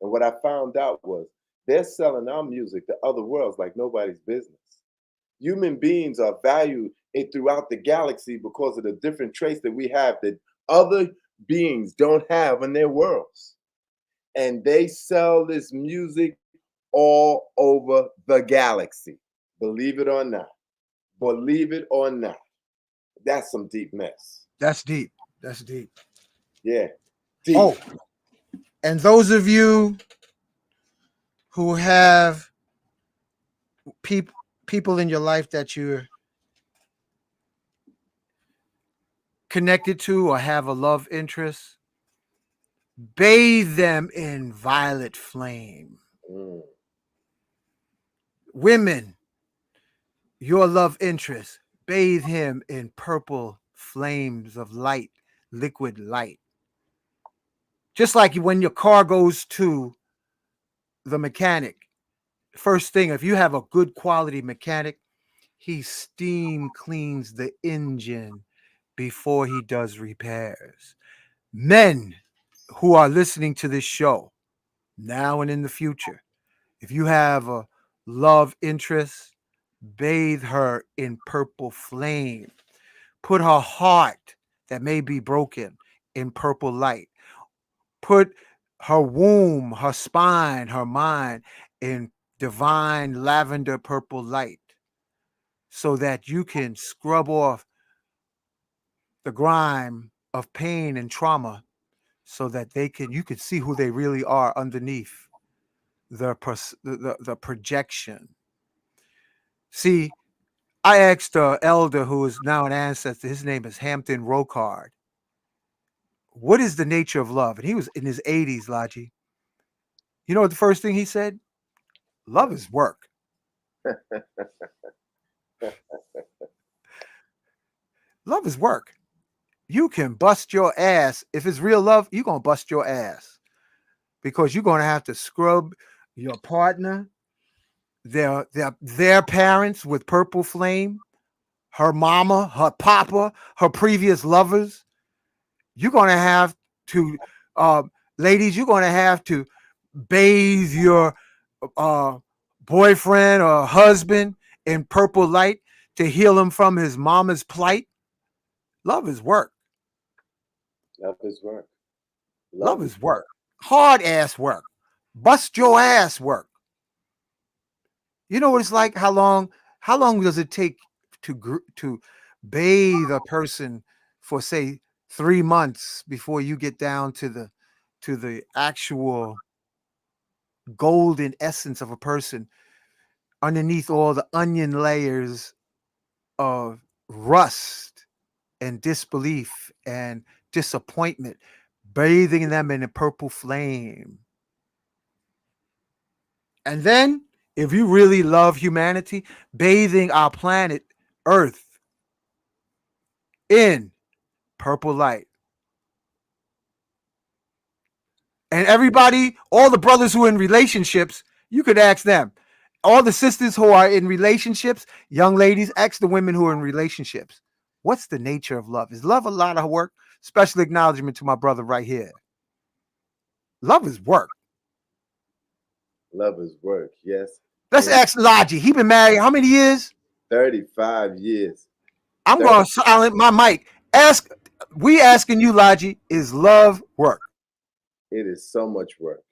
And what I found out was they're selling our music to other worlds like nobody's business. Human beings are valued throughout the galaxy because of the different traits that we have that other beings don't have in their worlds. And they sell this music all over the galaxy. Believe it or not. Believe it or not. That's some deep mess. That's deep. That's deep. Yeah. Deep. Oh, and those of you who have people in your life that you're connected to or have a love interest, bathe them in violet flame. Mm. Women, your love interest, bathe him in purple flames of light, liquid light. Just like when your car goes to the mechanic, first thing, if you have a good quality mechanic, he steam cleans the engine before he does repairs. Men who are listening to this show now and in the future, if you have a love interest, bathe her in purple flame. Put her heart that may be broken in purple light. Put her womb, her spine, her mind in divine lavender purple light so that you can scrub off the grime of pain and trauma so that you can see who they really are underneath the projection. See, I asked an elder who is now an ancestor, his name is Hampton Rocard, what is the nature of love? And he was in his 80s, Laji. You know what the first thing he said? Love is work. Love is work. You can bust your ass. If it's real love, you're going to bust your ass because you're going to have to scrub your partner, their parents with purple flame, her mama, her papa, her previous lovers. You're going to have to, uh, ladies, you're going to have to bathe your uh, boyfriend or husband in purple light to heal him from his mama's plight. Love is work. Love is work. Love Love is is work. work. Hard ass work. Bust your ass work. You know what it's like? How long does it take to bathe a person for say 3 months before you get down to the actual golden essence of a person underneath all the onion layers of rust and disbelief and disappointment, bathing them in a purple flame. And then, if you really love humanity, bathing our planet Earth in purple light. And everybody, all the brothers who are in relationships, you could ask them. All the sisters who are in relationships, young ladies, ask the women who are in relationships. What's the nature of love? Is love a lot of work? Special acknowledgement to my brother right here. Love is work. Love is work. Yes. Let's And ask Logi. He been married how many years? 35 years. I'm 30, going to silent my mic. We asking you, Logi, is love work? it is so much work.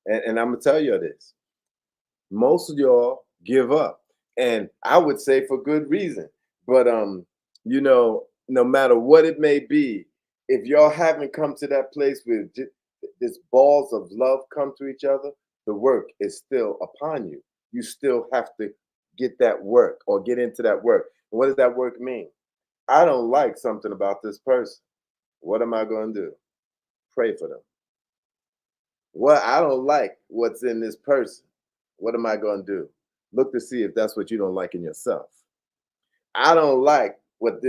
And I'm going to tell you this. Most of y'all give up. And I would say for good reason. But no matter what it may be, if y'all haven't come to that place where this balls of love come to each other, the work is still upon you. You still have to get that work or get into that work. And what does that work mean? I don't like something about this person. What am I going to do? Pray for them. Well, I don't like what's in this person. What am I going to do? Look to see if that's what you don't like in yourself. I don't like what's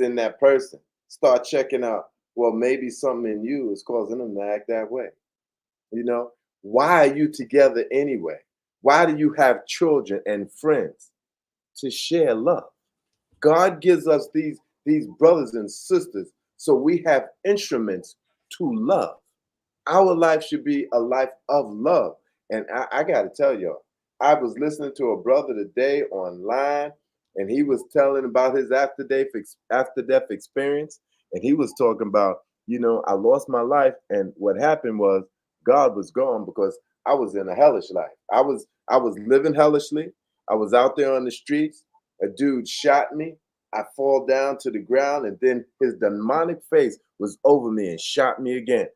in that person. Start checking out, well, maybe something in you is causing them to act that way. You know, why are you together anyway? Why do you have children and friends? To share love. God gives us these brothers and sisters so we have instruments to love. Our life should be a life of love. And I got to tell y'all, I was listening to a brother today online, and he was telling about his after death experience. And he was talking about, I lost my life, and what happened was God was gone because I was in a hellish life. I was living hellishly. I was out there on the streets. A dude shot me. I fall down to the ground, and then his demonic face was over me and shot me again,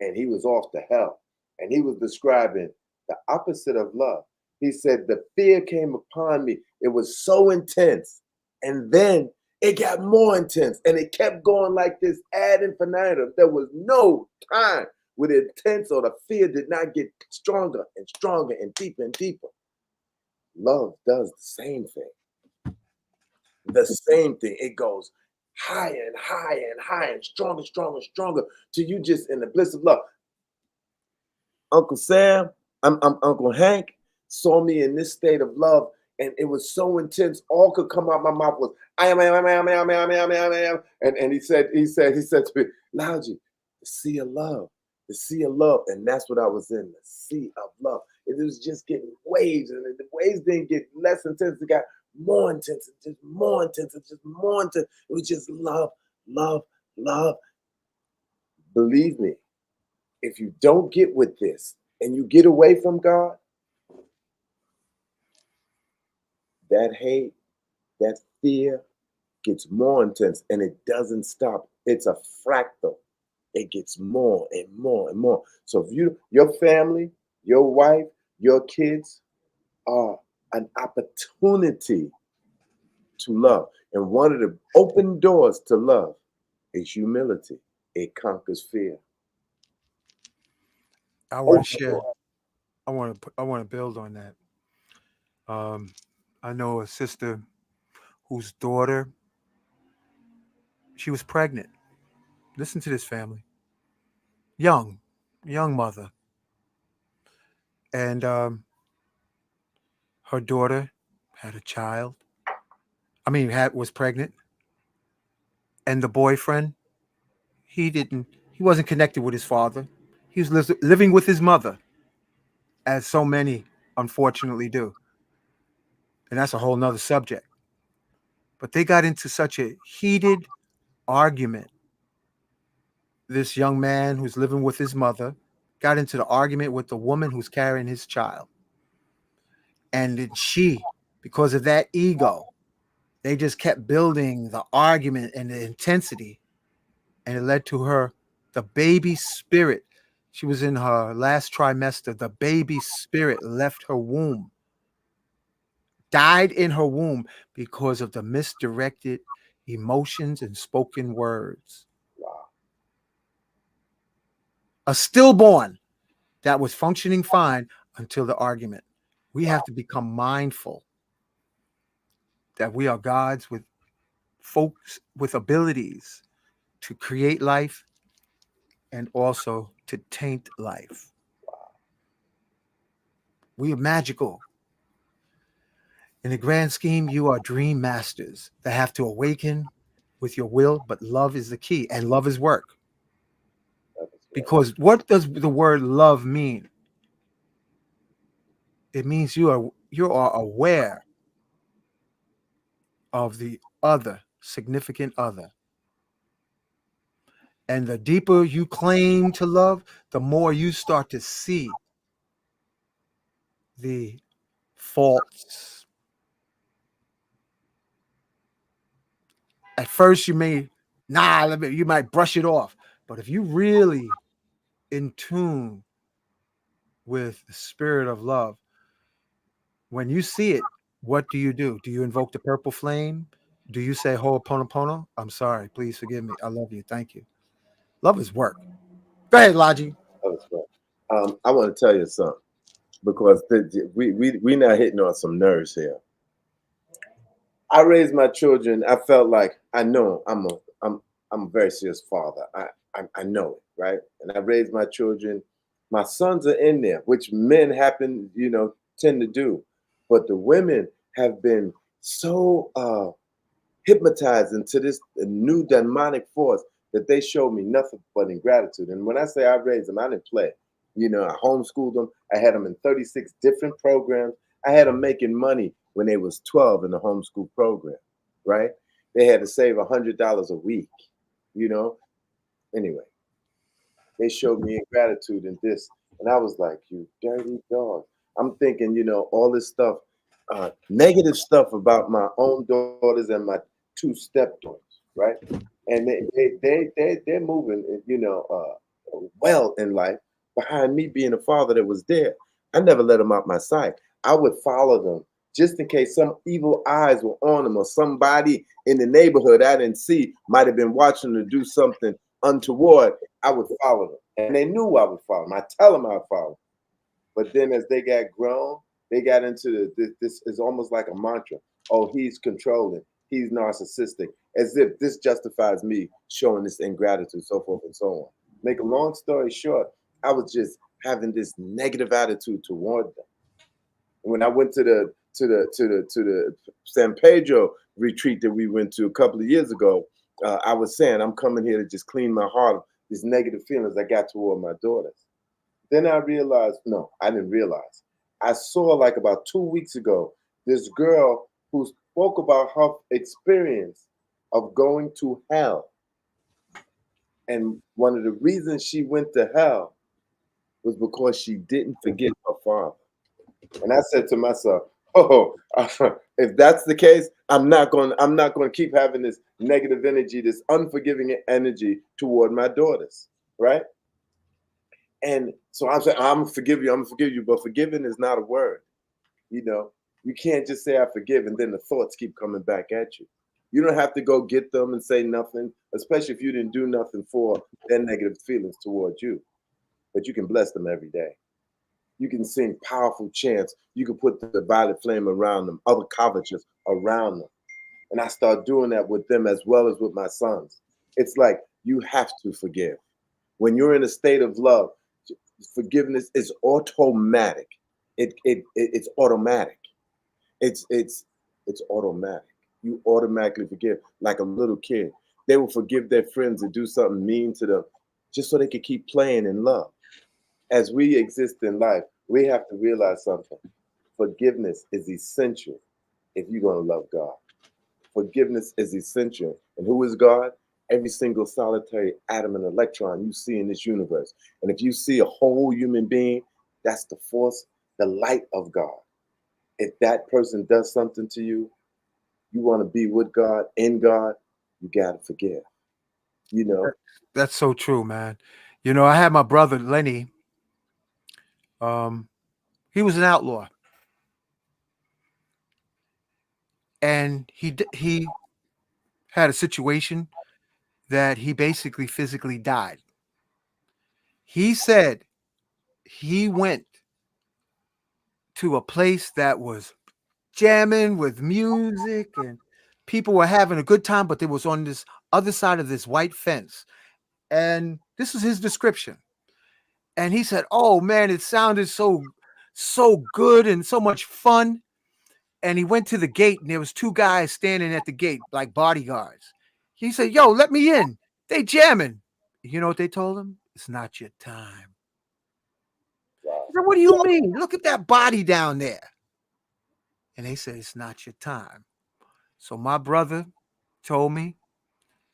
and he was off to hell. And he was describing the opposite of love. He said, the fear came upon me. It was so intense. And then it got more intense. And it kept going like this ad infinitum. There was no time where the intense or the fear did not get stronger and stronger and deeper and deeper. Love does the same thing. The same thing. It goes higher and higher and higher and stronger, stronger, stronger till you just in the bliss of love. Uncle Sam, I'm Uncle Hank saw me in this state of love, and it was so intense. All could come out my mouth was I am. And he said to me, Loudgy, the sea of love, the sea of love, and that's what I was in, the sea of love. It was just getting waves, and the waves didn't get less intense. It got more intense, and just more intense, and just more intense. It was just love, love, love. Believe me, if you don't get with this and you get away from God, that hate, that fear gets more intense, and it doesn't stop. It's a fractal. It gets more and more and more. So if your family, your wife, your kids are an opportunity to love. And one of the open doors to love is humility. It conquers fear. I want Open to share. door. I want to build on that. Um, I know a sister whose daughter, she was pregnant. Listen to this, family. Young, young mother, and her daughter had a child. I mean, had was pregnant, and the boyfriend, he wasn't connected with his father. He was living with his mother, as so many unfortunately do, and that's a whole nother subject. But they got into such a heated argument. This young man who's living with his mother got into the argument with the woman who's carrying his child. And then she, because of that ego, they just kept building the argument and the intensity. And it led to her, the baby spirit. She was in her last trimester. The baby spirit left her womb, died in her womb because of the misdirected emotions and spoken words. Wow. A stillborn that was functioning fine until the argument. We have to become mindful that we are gods with folks with abilities to create life and also to taint life. We are magical. In the grand scheme, you are dream masters that have to awaken with your will, but love is the key, and love is work. That was right. Because what does the word love mean? It means you are aware of the other, significant other. And the deeper you claim to love, the more you start to see the faults. At first, you might brush it off. But if you really in tune with the spirit of love, when you see it, what do you do? Do you invoke the purple flame? Do you say Ho'oponopono? I'm sorry. Please forgive me. I love you. Thank you. Love is work. Go ahead, Logi. That was right. I want to tell you something because we not hitting on some nerves here. I raised my children. I felt like I know I'm a very serious father. I know it, right? And I raised my children. My sons are in there, which men happen, tend to do. But the women have been so hypnotized into this new demonic force that they showed me nothing but ingratitude. And when I say I raised them, I didn't play. I homeschooled them. I had them in 36 different programs. I had them making money when they was 12 in the homeschool program, right? They had to save $100 a week, you know? Anyway, they showed me ingratitude in this. And I was like, you dirty dog. I'm thinking, all this stuff, negative stuff about my own daughters and my two stepdaughters, right? And they're moving, well in life behind me being a father that was there. I never let them out my sight. I would follow them just in case some evil eyes were on them or somebody in the neighborhood I didn't see might have been watching them do something untoward. I would follow them. And they knew I would follow them. I tell them I'd follow them. But then as they got grown, they got into this is almost like a mantra. Oh, he's controlling. He's narcissistic. As if this justifies me showing this ingratitude, so forth and so on. Make a long story short, I was just having this negative attitude toward them. When I went to the San Pedro retreat that we went to a couple of years ago, I was saying I'm coming here to just clean my heart of these negative feelings I got toward my daughters. Then I realized, no, I didn't realize. I saw like about 2 weeks ago, this girl who spoke about her experience of going to hell. And one of the reasons she went to hell was because she didn't forgive her father. And I said to myself, oh, if that's the case, I'm not going to keep having this negative energy, this unforgiving energy toward my daughters, right? And so I'm saying, I'm gonna forgive you, but forgiving is not a word. You can't just say I forgive and then the thoughts keep coming back at you. You don't have to go get them and say nothing, especially if you didn't do nothing for their negative feelings towards you. But you can bless them every day. You can sing powerful chants. You can put the violet flame around them, other kavaches around them. And I start doing that with them as well as with my sons. It's like you have to forgive. When you're in a state of love, forgiveness is automatic. It's automatic. It's automatic. You automatically forgive, like a little kid. They will forgive their friends and do something mean to them just so they can keep playing in love. As we exist in life, we have to realize something. Forgiveness is essential if you're going to love God. Forgiveness is essential. And who is God? Every single solitary atom and electron you see in this universe. And if you see a whole human being, that's the force, the light of God. If that person does something to you, you want to be with God, in God, you got to forgive. You know, That's so true, man. You know, I had my brother Lenny. He was an outlaw, and he had a situation that he basically physically died. He said he went to a place that was jamming with music and people were having a good time, but they was on this other side of this white fence. And this is his description. And he said, "Oh man, it sounded so good and so much fun." And he went to the gate and there was two guys standing at the gate like bodyguards. He said, "Yo, let me in. They jamming." You know what they told him? "It's not your time." He said, "What do you mean? Look at that body down there." And they said, "It's not your time." So my brother told me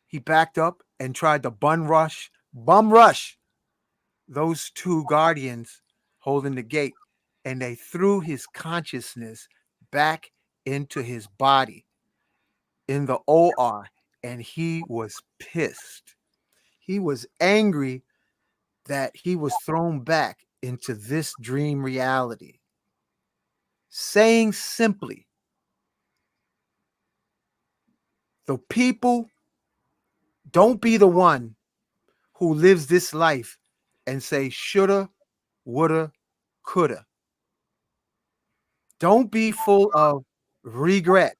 he backed up and tried to bum rush those two guardians holding the gate, and they threw his consciousness back into his body in the OR, and he was pissed. He was angry that he was thrown back into this dream reality, saying simply, the people, don't be the one who lives this life and say shoulda, woulda, coulda. Don't be full of regret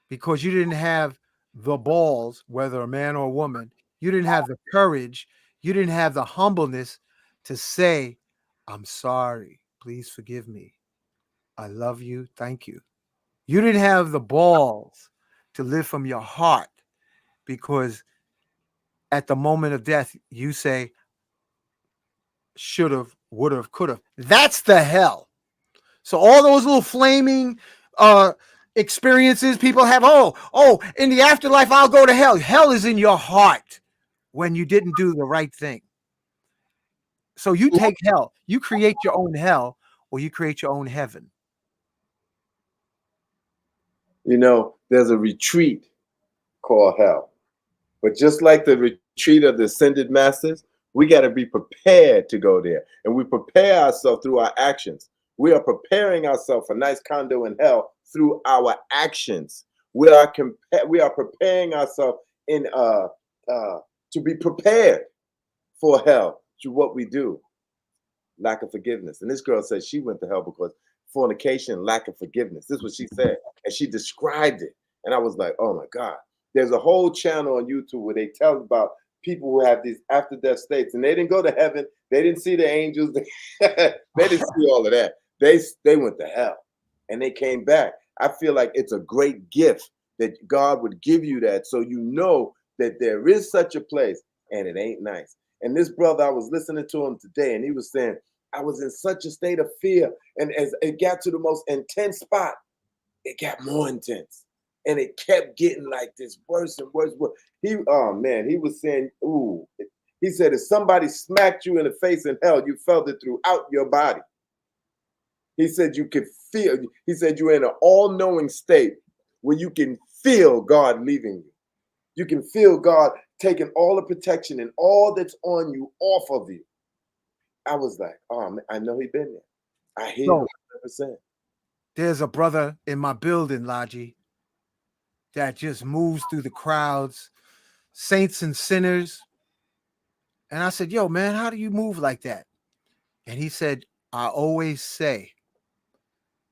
because you didn't have the balls, whether a man or a woman, you didn't have the courage, you didn't have the humbleness to say, "I'm sorry, please forgive me. I love you, thank you." You didn't have the balls to live from your heart because at the moment of death, you say, should have, would have, could have. That's the hell. So all those little flaming experiences people have, in the afterlife, I'll go to hell. Hell is in your heart when you didn't do the right thing. So you take hell. You create your own hell or you create your own heaven. there's a retreat called hell. But just like the retreat of the ascended masters, we got to be prepared to go there. And we prepare ourselves through our actions. We are preparing ourselves for nice condo in hell through our actions. We are preparing ourselves to be prepared for hell through what we do. Lack of forgiveness. And this girl said she went to hell because fornication, lack of forgiveness. This is what she said. And she described it. And I was like, oh my God. There's a whole channel on YouTube where they tell about people who have these after death states, and they didn't go to heaven. They didn't see the angels. They didn't see all of that. They went to hell and they came back. I feel like it's a great gift that God would give you that, so you know that there is such a place, and it ain't nice. And this brother, I was listening to him today, and he was saying, I was in such a state of fear, and as it got to the most intense spot, it got more intense. And it kept getting like this worse and worse. He was saying, ooh, he said, if somebody smacked you in the face in hell, you felt it throughout your body. He said you could feel, he said you're in an all-knowing state where you can feel God leaving you. You can feel God taking all the protection and all that's on you off of you. I was like, oh, man, I know he's been there. I hear So, 100%. there's a brother in my building, Laji, that just moves through the crowds, saints and sinners. And I said, yo, man, how do you move like that? And he said, I always say,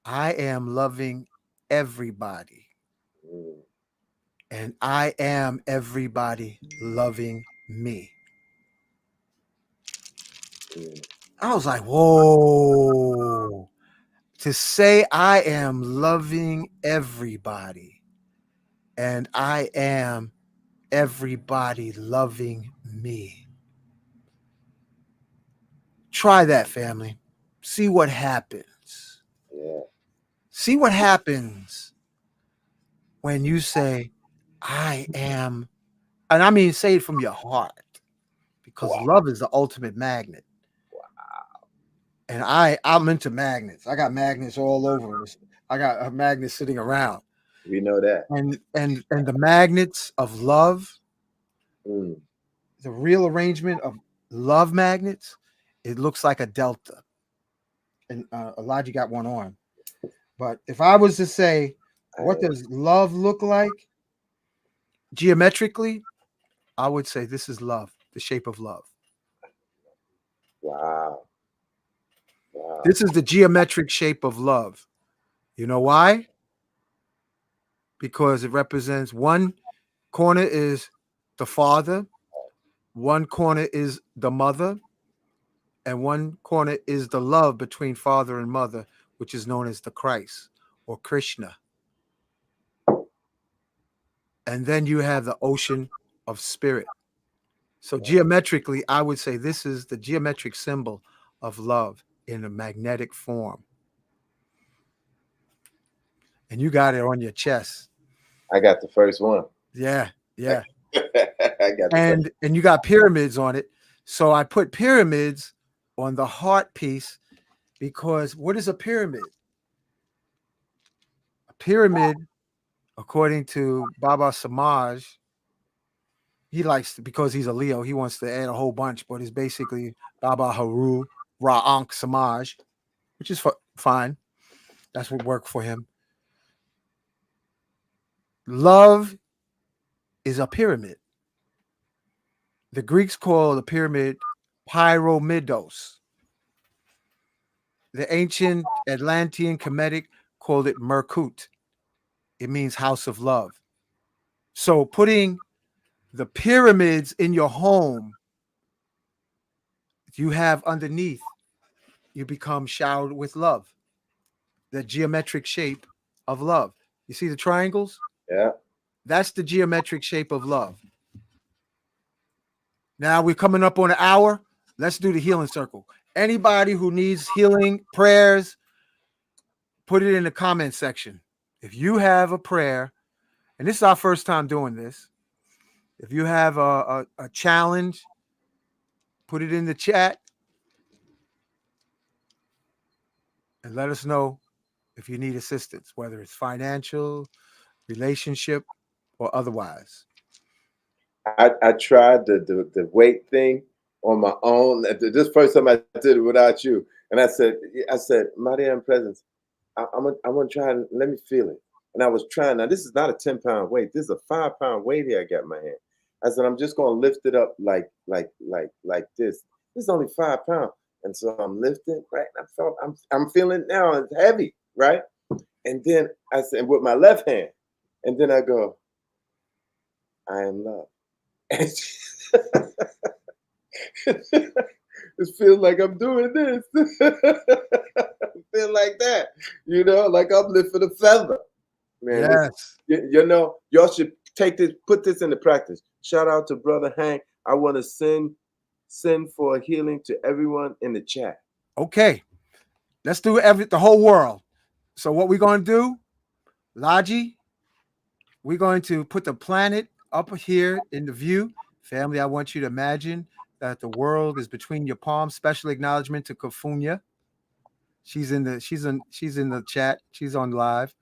I am loving everybody, Mm, and I am everybody loving me. mm. I was like, whoa. To say I am loving everybody and I am everybody loving me. Try that, family. See what happens. Yeah. See what happens when you say, I am, and I mean, say it from your heart, because Wow. love is the ultimate magnet. And I'm into magnets. I got magnets all over. I got a magnet sitting around. We know that. And the magnets of love, Mm. the real arrangement of love magnets, it looks like a delta. And Elijah got one on. But if I was to say, what I, does love look like geometrically? I would say this is love, the shape of love. wow. Wow. This is the geometric shape of love. You know why? Because it represents one corner is the father, one corner is the mother, and one corner is the love between father and mother, which is known as the Christ or Krishna. And then you have the ocean of spirit. So geometrically, I would say this is the geometric symbol of love in a magnetic form. And you got it on your chest. I got the first one. Yeah, yeah. I got the first. And you got pyramids on it. So I put pyramids on the heart piece because what is a pyramid? A pyramid, according to Baba Samaj, he likes to, because he's a Leo, he wants to add a whole bunch, but it's basically Baba Haru Ra'ank Samaj, which is fine. That's what worked for him. Love is a pyramid. The Greeks call the pyramid pyramidos. The ancient Atlantean Kemetic called it Merkut. It means house of love. So putting the pyramids in your home, you have underneath, you become showered with love, the geometric shape of love. You see the triangles? Yeah. That's the geometric shape of love. Now we're coming up on an hour. Let's do the healing circle. Anybody who needs healing, prayers, put it in the comment section. If you have a prayer, and this is our first time doing this, if you have a challenge, put it in the chat and let us know if you need assistance, whether it's financial, relationship, or otherwise. I tried the weight thing on my own. This first time I did it without you, and I said, Mariam Presence, I'm gonna try and let me feel it. And I was trying. Now this is not a 10-pound weight. This is a 5-pound weight here. I got in my hand. I said I'm just gonna lift it up like this. This is only 5 pounds, and so I'm lifting right. And I'm feeling it now. It's heavy, right? And then I said with my left hand, and then I go, I am love. And it feels like I'm doing this. Feel like that, like I'm lifting a feather. Man, Yes. y'all should put this into practice. Shout out to Brother Hank. I want to send for healing to everyone in the chat. Okay. Let's do the whole world. So what we're going to do, Laji, we're going to put the planet up here in the view. Family, I want you to imagine that the world is between your palms. Special acknowledgement to Kafunya. She's in the chat. She's on live.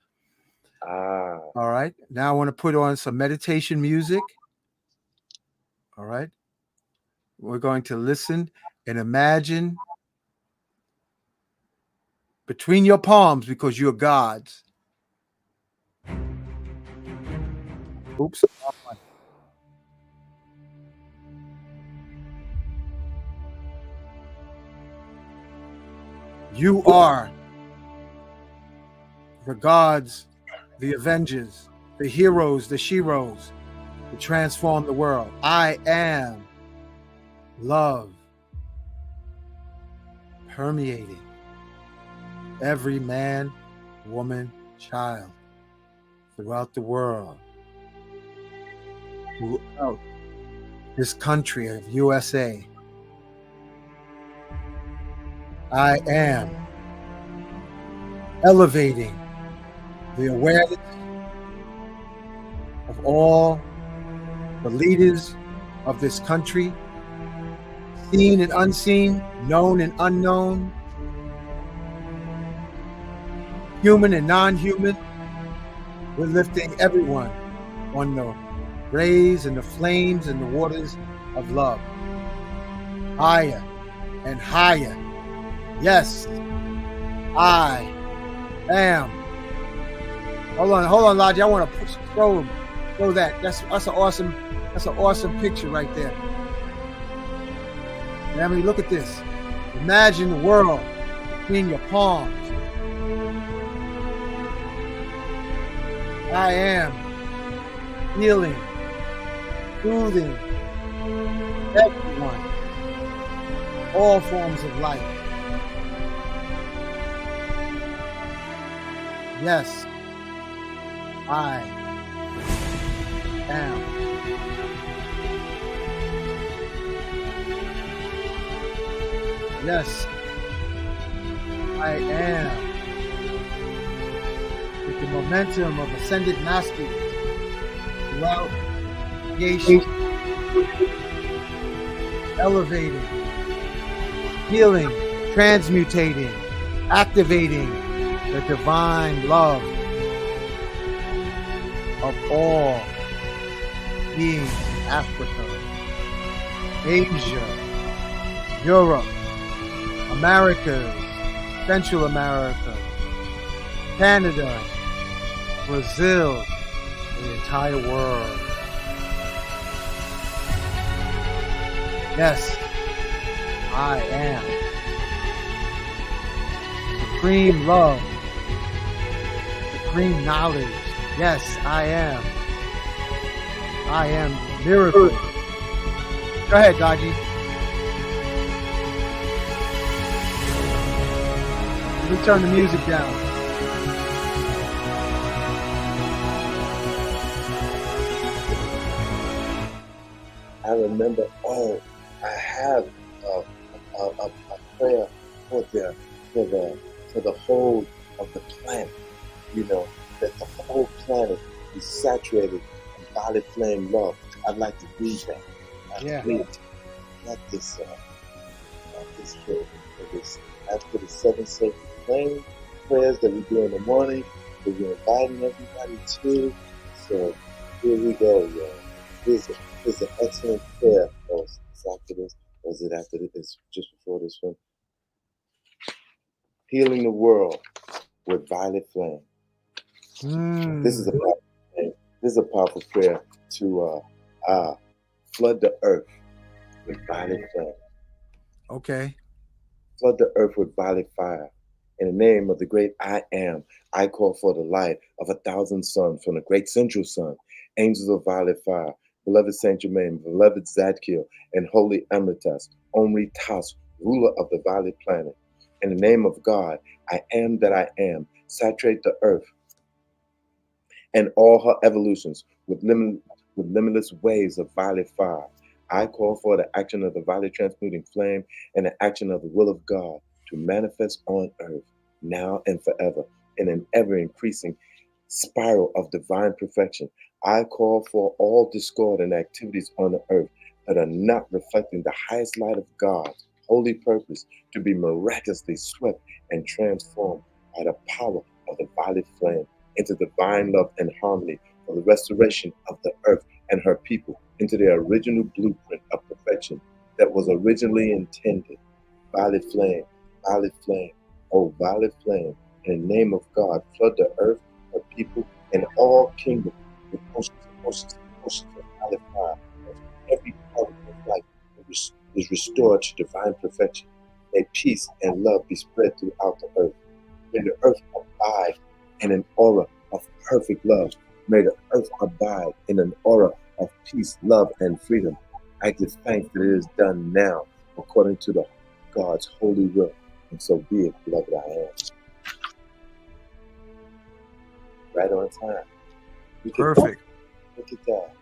Ah. All right. Now I want to put on some meditation music. All right. We're going to listen and imagine between your palms because you're God's. Oops. You are the gods, the Avengers, the heroes, the sheroes to transform the world. I am love permeating every man, woman, child throughout the world, throughout this country of USA. I am elevating the awareness of all the leaders of this country, seen and unseen, known and unknown, human and non-human. We're lifting everyone on the rays and the flames and the waters of love. Higher and higher. Yes, I am. Hold on, Lodge. I want to throw that. That's an awesome picture right there. Family, look at this. Imagine the world between your palms. I am healing, soothing everyone, all forms of life. Yes, I am. Yes, I am. With the momentum of ascended masters throughout creation, elevating, healing, transmutating, activating the divine love of all beings in Africa, Asia, Europe, Americas, Central America, Canada, Brazil, the entire world. Yes, I am. Supreme love, supreme knowledge. Yes, I am. I am miracle. Go ahead, Gaji. Let me turn the music down. I remember, I have a prayer for the whole of the planet. You know, that the whole planet is saturated in violet flame love. I'd like to read that. Not this after the 7 sacred flame prayers that we do in the morning, that we're inviting everybody to. So here we go, y'all. Here's an excellent prayer. It's after this. Was it after this? Just before this one. Healing the world with violet flame. This is a powerful prayer. This is a powerful prayer to flood the earth with violet flame. Okay. Flood the earth with violet fire. In the name of the great I Am, I call for the light of 1,000 suns from the great central sun, angels of violet fire, beloved Saint Germain, beloved Zadkiel, and holy Emeritus, Omri Tas, ruler of the violet planet. In the name of God, I am that I am, saturate the earth and all her evolutions with limitless waves of violet fire. I call for the action of the violet transmuting flame and the action of the will of God to manifest on earth now and forever in an ever-increasing spiral of divine perfection. I call for all discord and activities on the earth that are not reflecting the highest light of God's holy purpose to be miraculously swept and transformed by the power of the violet flame into divine love and harmony for the restoration of the earth and her people into their original blueprint of perfection that was originally intended. Violet flame, oh violet flame, in the name of God, flood the earth, her people, and all kingdoms with oceans of violet fire. Every part of life is restored to divine perfection. May peace and love be spread throughout the earth. May the earth abide in an aura of perfect love. May the earth abide in an aura of peace, love, and freedom. I give thanks that it is done now according to the God's holy will. And so be it, beloved I am. Right on time. Perfect. Look at that.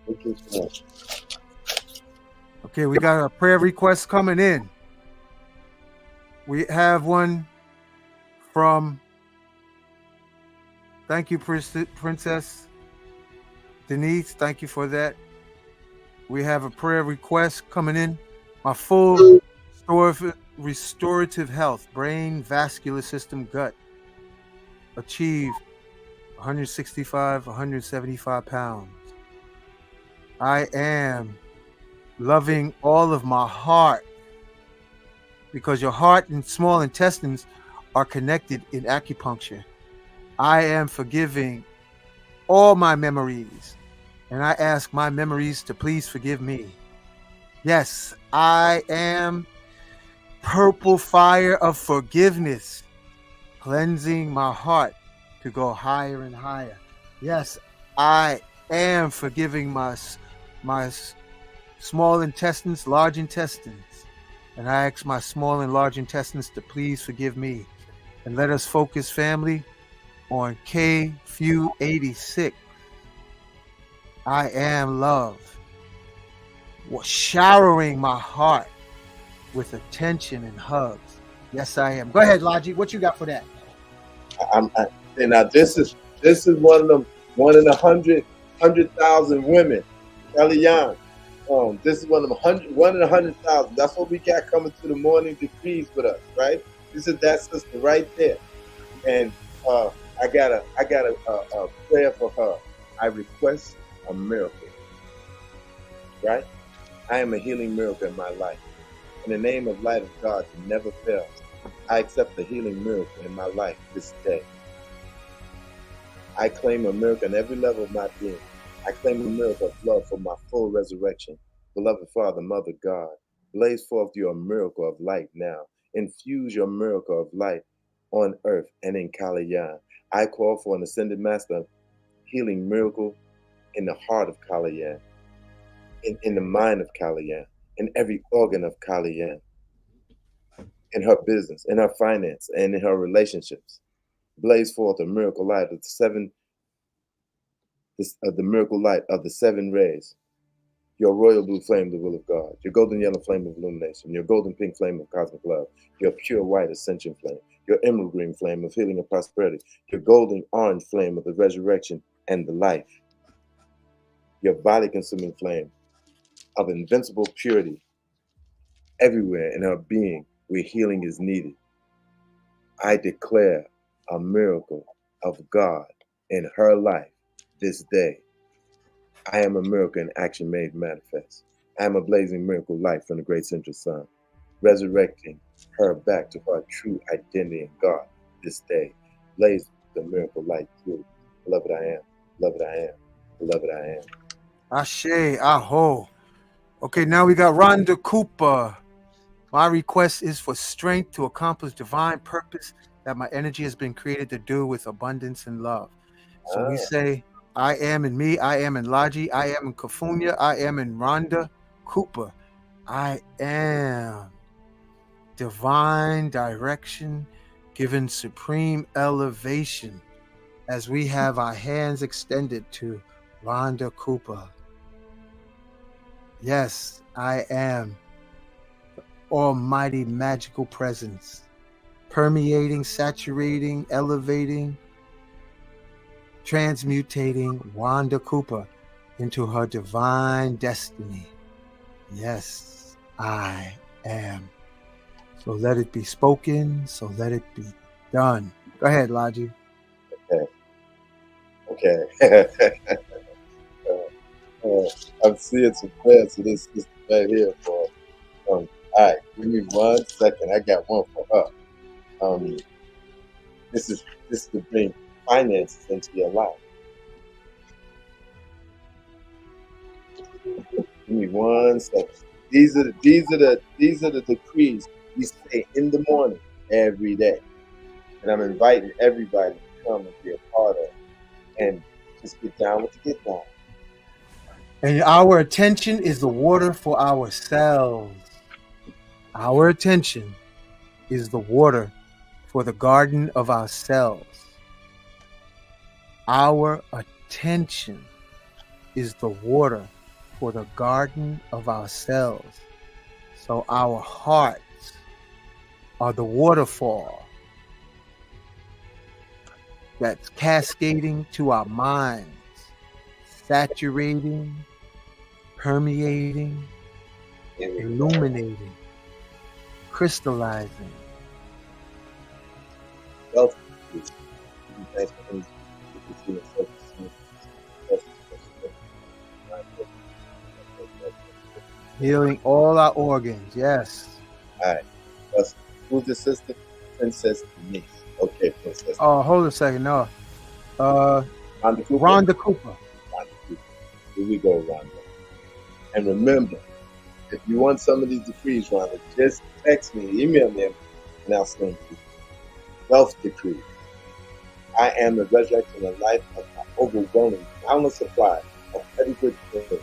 Look at that. Okay, we got a prayer request coming in. We have one from, thank you, Princess Denise. Thank you for that. We have a prayer request coming in. My full restorative health, brain, vascular system, gut. Achieve 165, 175 pounds. I am loving all of my heart, because your heart and small intestines are connected in acupuncture. I am forgiving all my memories, and I ask my memories to please forgive me. Yes, I am purple fire of forgiveness, cleansing my heart to go higher and higher. Yes, I am forgiving my small intestines, large intestines, and I ask my small and large intestines to please forgive me. And let us focus, family, on KFU 86. I am love, showering my heart with attention and hugs. Yes, I am. Go ahead, Logic. What you got for that? Now this is one of them, 100,000 women. Kelly Young. This is one of them 100,000. That's what we got coming to the morning decrees with us, right? This is that sister right there, and I got a prayer for her. I request a miracle, right? I am a healing miracle in my life. In the name of light of God that never fails, I accept the healing miracle in my life this day. I claim a miracle in every level of my being. I claim a miracle of love for my full resurrection. Beloved Father, Mother God, blaze forth your miracle of light now. Infuse your miracle of light on earth and in Kalayan. I call for an ascended master healing miracle in the heart of Kalayan, in the mind of Kalayan, in every organ of Kalayan, in her business, in her finance, and in her relationships. Blaze forth a miracle light of the miracle light of the seven rays. Your royal blue flame, the will of God. Your golden yellow flame of illumination. Your golden pink flame of cosmic love. Your pure white ascension flame. Your emerald green flame of healing and prosperity. Your golden orange flame of the resurrection and the life. Your body consuming flame of invincible purity. Everywhere in her being where healing is needed, I declare a miracle of God in her life this day. I am a miracle in action made manifest. I am a blazing miracle light from the great central sun, resurrecting her back to her true identity in God this day. Blaze the miracle light through. Beloved I am, beloved I am, beloved I am. Ashe, aho. Okay, now we got Rhonda Cooper. My request is for strength to accomplish divine purpose that my energy has been created to do with abundance and love. So we say, I am in me, I am in Laji, I am in Kafunya, I am in Rhonda Cooper. I am divine direction, given supreme elevation as we have our hands extended to Rhonda Cooper. Yes, I am almighty magical presence, permeating, saturating, elevating, transmutating Wanda Cooper into her divine destiny. Yes, I am. So let it be spoken, so let it be done. Go ahead, Laji. Okay. I'm seeing some prayers to this right here for. All right, give me 1 second. I got one for her. This is to bring finances into your life. Give me 1 second. These are the decrees we say in the morning every day. And I'm inviting everybody to come and be a part of and just get down with the get down. And our attention is the water for our cells. Our attention is the water for the garden of our cells. Our attention is the water for the garden of our cells. So our hearts are the waterfall that's cascading to our minds, saturating, permeating, illuminating, crystallizing. Self- Healing all our organs, yes. All right. Who's the sister? Princess Denise. Okay, Princess. Oh, hold a second. No. Rhonda Cooper. Rhonda Cooper. Rhonda Cooper. Here we go, Rhonda. And remember, if you want some of these decrees, Rhonda, just text me, email me, and I'll send you. Wealth decree. I am the resurrection of life of my overwhelming, boundless supply of every good thing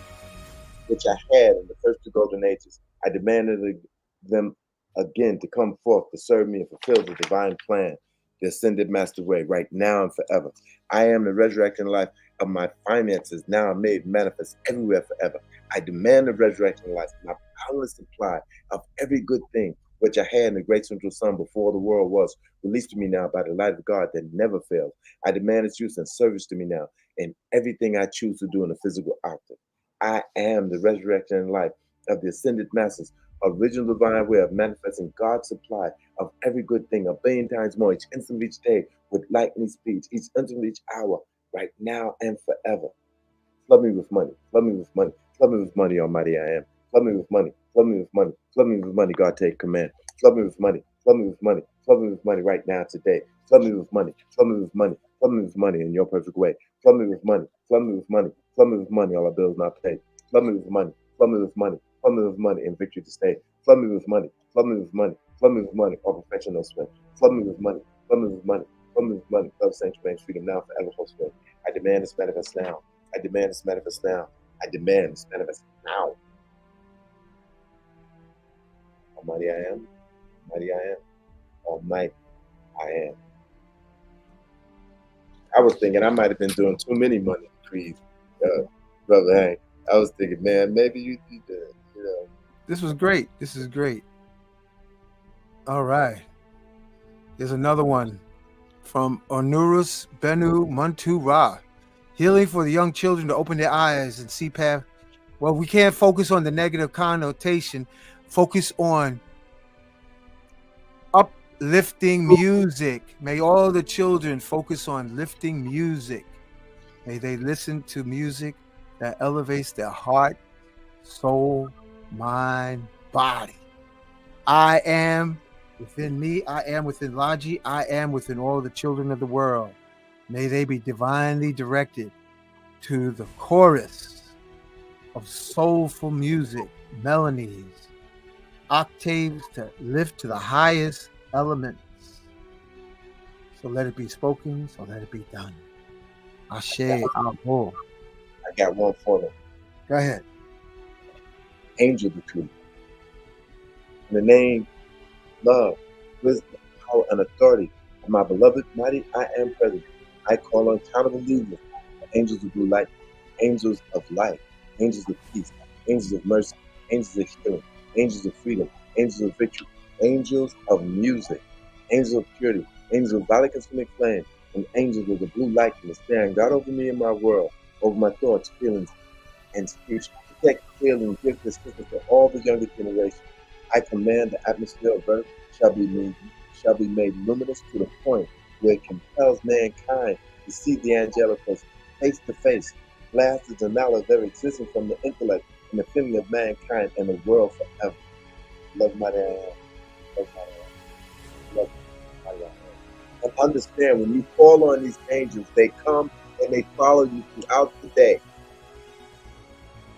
which I had in the first two golden ages. I demanded them again to come forth to serve me and fulfill the divine plan, the ascended master way, right now and forever. I am the resurrection life of my finances, now made manifest everywhere forever. I demand the resurrection life, my boundless supply of every good thing which I had in the great central sun before the world was, released to me now by the light of God that never fails. I demand its use and service to me now in everything I choose to do in the physical octave. I am the resurrection and life of the ascended masters, original divine way of manifesting God's supply of every good thing a billion times more each instant of each day with lightning speed, each instant of each hour, right now and forever. Flood me with money, flood me with money, flood me with money, Almighty I am. Flood me with money, flood me with money, flood me with money, God take command. Flood me with money, flood me with money, flood me with money right now today. Flood me with money, flood me with money, flood me with money in your perfect way. Flood me with money, flood me with money, flood me with money, all our bills not paid. Flood me with money, flood me with money, flood me with money in victory to stay. Flood me with money, flood me with money, flood me with money, all perfection no spend. Flood me with money, flood me with money, flood me with money, love, sanctuary, freedom now, forever, whole spend. I demand this manifest now. I demand this manifest now. I demand this manifest now. Almighty I am, Almighty I am, Almighty I am. I was thinking I might have been doing too many money decrees, Brother Hank. I was thinking, man, maybe you need to, This was great. This is great. All right. There's another one from Onurus Benu Muntu Ra. Healing for the young children to open their eyes and see path. Well, we can't focus on the negative connotation. Focus on uplifting music. May all the children focus on lifting music. May they listen to music that elevates their heart, soul, mind, body. I am within me. I am within Laji. I am within all the children of the world. May they be divinely directed to the chorus of soulful music, melodies, octaves to lift to the highest elements. So let it be spoken, so let it be done. Ashe, Abo. I got one for them. Go ahead. Angel decree. In the name, love, wisdom, power, and authority of my beloved mighty I am present, I call on countable legions, angels of blue light, angels of light, angels of peace, angels of mercy, angels of healing, angels of freedom, angels of victory, angels of music, angels of purity, angels of violet consuming flame, and angels of the blue light and the stand God over me and my world, over my thoughts, feelings, and speech. Protect, heal, and give this sickness to all the younger generation. I command the atmosphere of earth shall be made luminous to the point where it compels mankind to see the angelic face to face, blasts the denial of their existence from the intellect and the feeling of mankind and the world forever. Love my damn. Love my damn. Love my damn. And understand, when you call on these angels, they come and they follow you throughout the day.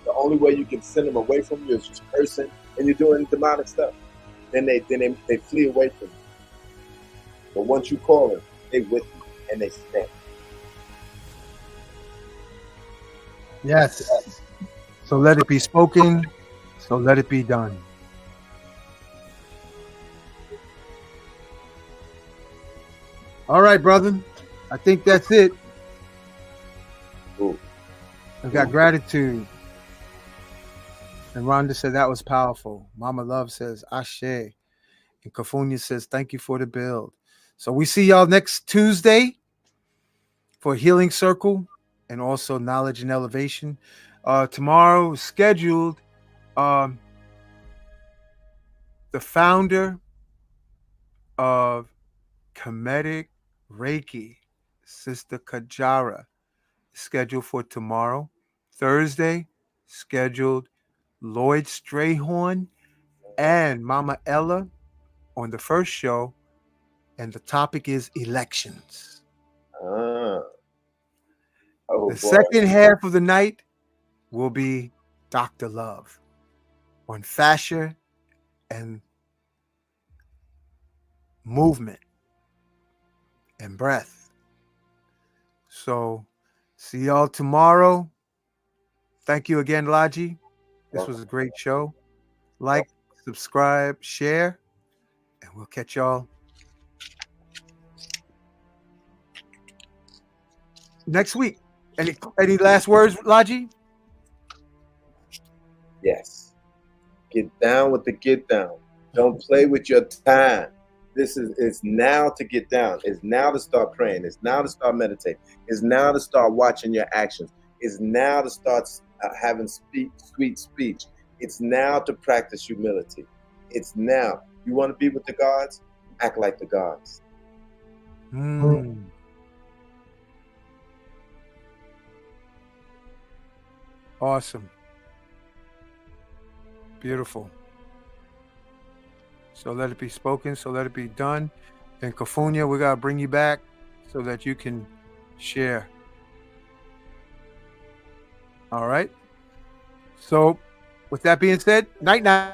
The only way you can send them away from you is just cursing and you're doing demonic stuff. Then they flee away from you. But once you call them, they with you and they stand. Yes. So let it be spoken. So let it be done. All right, brother. I think that's it. Ooh. I got gratitude. And Rhonda said that was powerful. Mama Love says, Ashe. And Kafunya says, thank you for the build. So we see y'all next Tuesday for Healing Circle and also Knowledge and Elevation. Tomorrow scheduled the founder of Kemetic Reiki, Sister Kajara, scheduled for tomorrow. Thursday, scheduled Lloyd Strayhorn and Mama Ella on the first show, and the topic is elections. Oh, The boy. second half of the night will be Dr. Love on fascia and movement and breath. So, see y'all tomorrow. Thank you again, Laji. This was a great show. Like, subscribe, share, and we'll catch y'all next week. Any last words, Laji? Yes. Get down with the get down. Don't play with your time. It's now to get down. It's now to start praying. It's now to start meditating. It's now to start watching your actions. It's now to start having sweet speech. It's now to practice humility. It's now. You want to be with the gods? Act like the gods. Awesome. Beautiful. So let it be spoken, so let it be done. And Kafunya, we got to bring you back so that you can share. All right. So with that being said, night night.